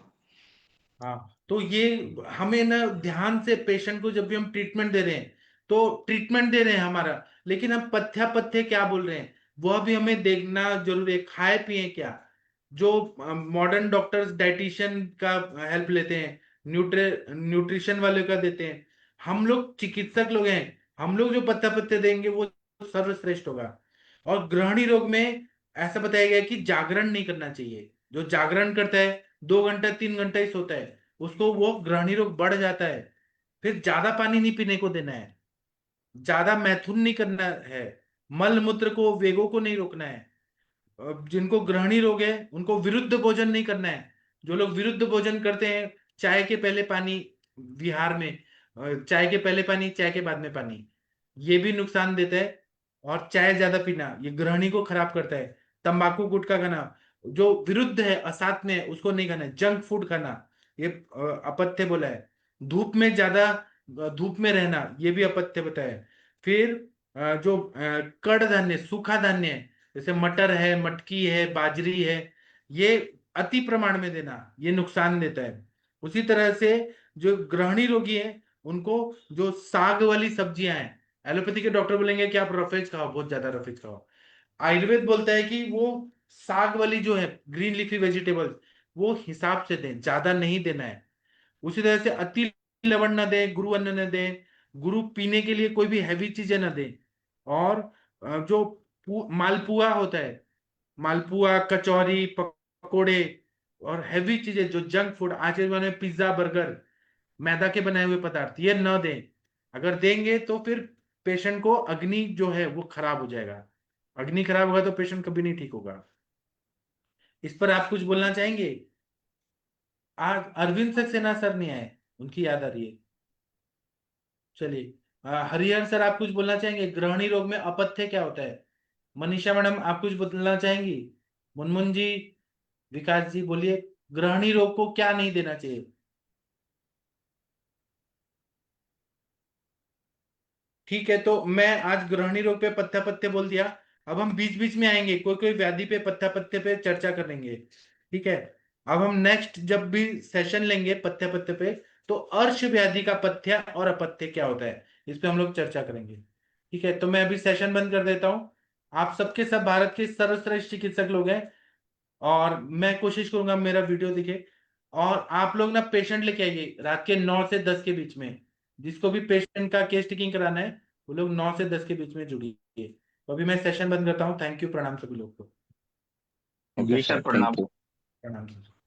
हाँ, तो ये हमें ना ध्यान से पेशेंट को जब भी हम ट्रीटमेंट दे रहे हैं, तो ट्रीटमेंट दे रहे हैं हमारा, लेकिन हम पथ्या पथ्य क्या बोल रहे हैं वह भी हमें देखना जरूरी है। खाए पिए क्या, जो मॉडर्न डॉक्टर्स डाइटिशियन का हेल्प लेते हैं, न्यूट्रिशन वाले का देते हैं, हम लोग चिकित्सक लोग हैं, हम लोग जो पथ्या पथ्य देंगे वो सर्वश्रेष्ठ होगा। और ग्रहणी रोग में ऐसा बताया गया है कि जागरण नहीं करना चाहिए। जो जागरण करता है 2 घंटा 3 घंटा ही सोता है, उसको वो ग्रहणी रोग बढ़ जाता है। फिर ज्यादा पानी नहीं पीने को देना है, ज्यादा मैथुन नहीं करना है, मल मूत्र को वेगों को नहीं रोकना है। जिनको ग्रहणी रोग है उनको विरुद्ध भोजन नहीं करना है। जो लोग विरुद्ध भोजन करते हैं, चाय के पहले पानी, विहार में चाय के पहले पानी चाय के बाद में पानी, ये भी नुकसान देता है। और चाय ज्यादा पीना ये ग्रहणी को खराब करता है। तंबाकू गुटखा खाना जो विरुद्ध है, असात में है, उसको नहीं खाना है। जंक फूड खाना ये अपथ्य बोला है। धूप में ज्यादा, धूप में रहना ये भी अपथ्य बताया है। फिर जो कड़ धान्य, सूखा धान्य है, जैसे मटर है, मटकी है, बाजरी है, ये अति प्रमाण में देना ये नुकसान देता है। उसी तरह से जो ग्रहणी रोगी है उनको जो साग वाली सब्जियां हैं, एलोपैथी के डॉक्टर बोलेंगे कि आप रफेज खाओ, बहुत ज्यादा रफेज खाओ। आयुर्वेद बोलता है कि वो साग वाली जो है ग्रीन लीफी वेजिटेबल्स वो हिसाब से दें, ज्यादा नहीं देना है। उसी तरह से अति लवण न दें, गुरु अन्न न दें, गुरु पीने के लिए कोई भी हैवी चीजें न दें। और जो मालपुआ होता है, मालपुआ, कचौरी, पकोड़े और हैवी चीजें जो जंक फूड आज के जमाने में पिज्जा बर्गर, मैदा के बनाए हुए पदार्थ ये न दें। अगर देंगे तो फिर पेशेंट को अग्नि जो है वो खराब हो जाएगा। अग्नि खराब होगा तो पेशेंट कभी नहीं ठीक होगा। इस पर आप कुछ बोलना चाहेंगे? आज अरविंद सक्सेना सर नहीं आए, उनकी याद आ रही है। चलिए, हरिहर सर आप कुछ बोलना चाहेंगे? ग्रहणी रोग में अपथ्य क्या होता है? मनीषा मैडम आप कुछ बोलना चाहेंगी? मुनमुन जी, विकास जी, बोलिए ग्रहणी रोग को क्या नहीं देना चाहिए? ठीक है, तो मैं आज ग्रहणी रोग पे पत्ते पत्ते बोल दिया। अब हम बीच बीच में आएंगे, कोई कोई व्याधि पे पत्ते पत्ते पे चर्चा करेंगे। ठीक है, अब हम नेक्स्ट जब भी सेशन लेंगे पत्ते पत्ते पे, तो अर्श व्याधि का पथ्य और अपथ्य क्या होता है, इस पे हम लोग चर्चा करेंगे। ठीक है, तो मैं अभी सेशन बंद कर देता हूँ। आप सबके सब भारत के सर्वश्रेष्ठ चिकित्सक लोग हैं, और मैं कोशिश करूंगा मेरा वीडियो दिखे। और आप लोग ना पेशेंट लेके आइए रात के 9 से 10 के बीच में। जिसको भी पेशेंट का केस टेकिंग कराना है वो लोग 9 से 10 के बीच में जुड़िए। तो अभी मैं सेशन बंद करता हूँ। थैंक यू, प्रणाम सभी लोग को। जी सर, प्रणाम। प्रणाम सर।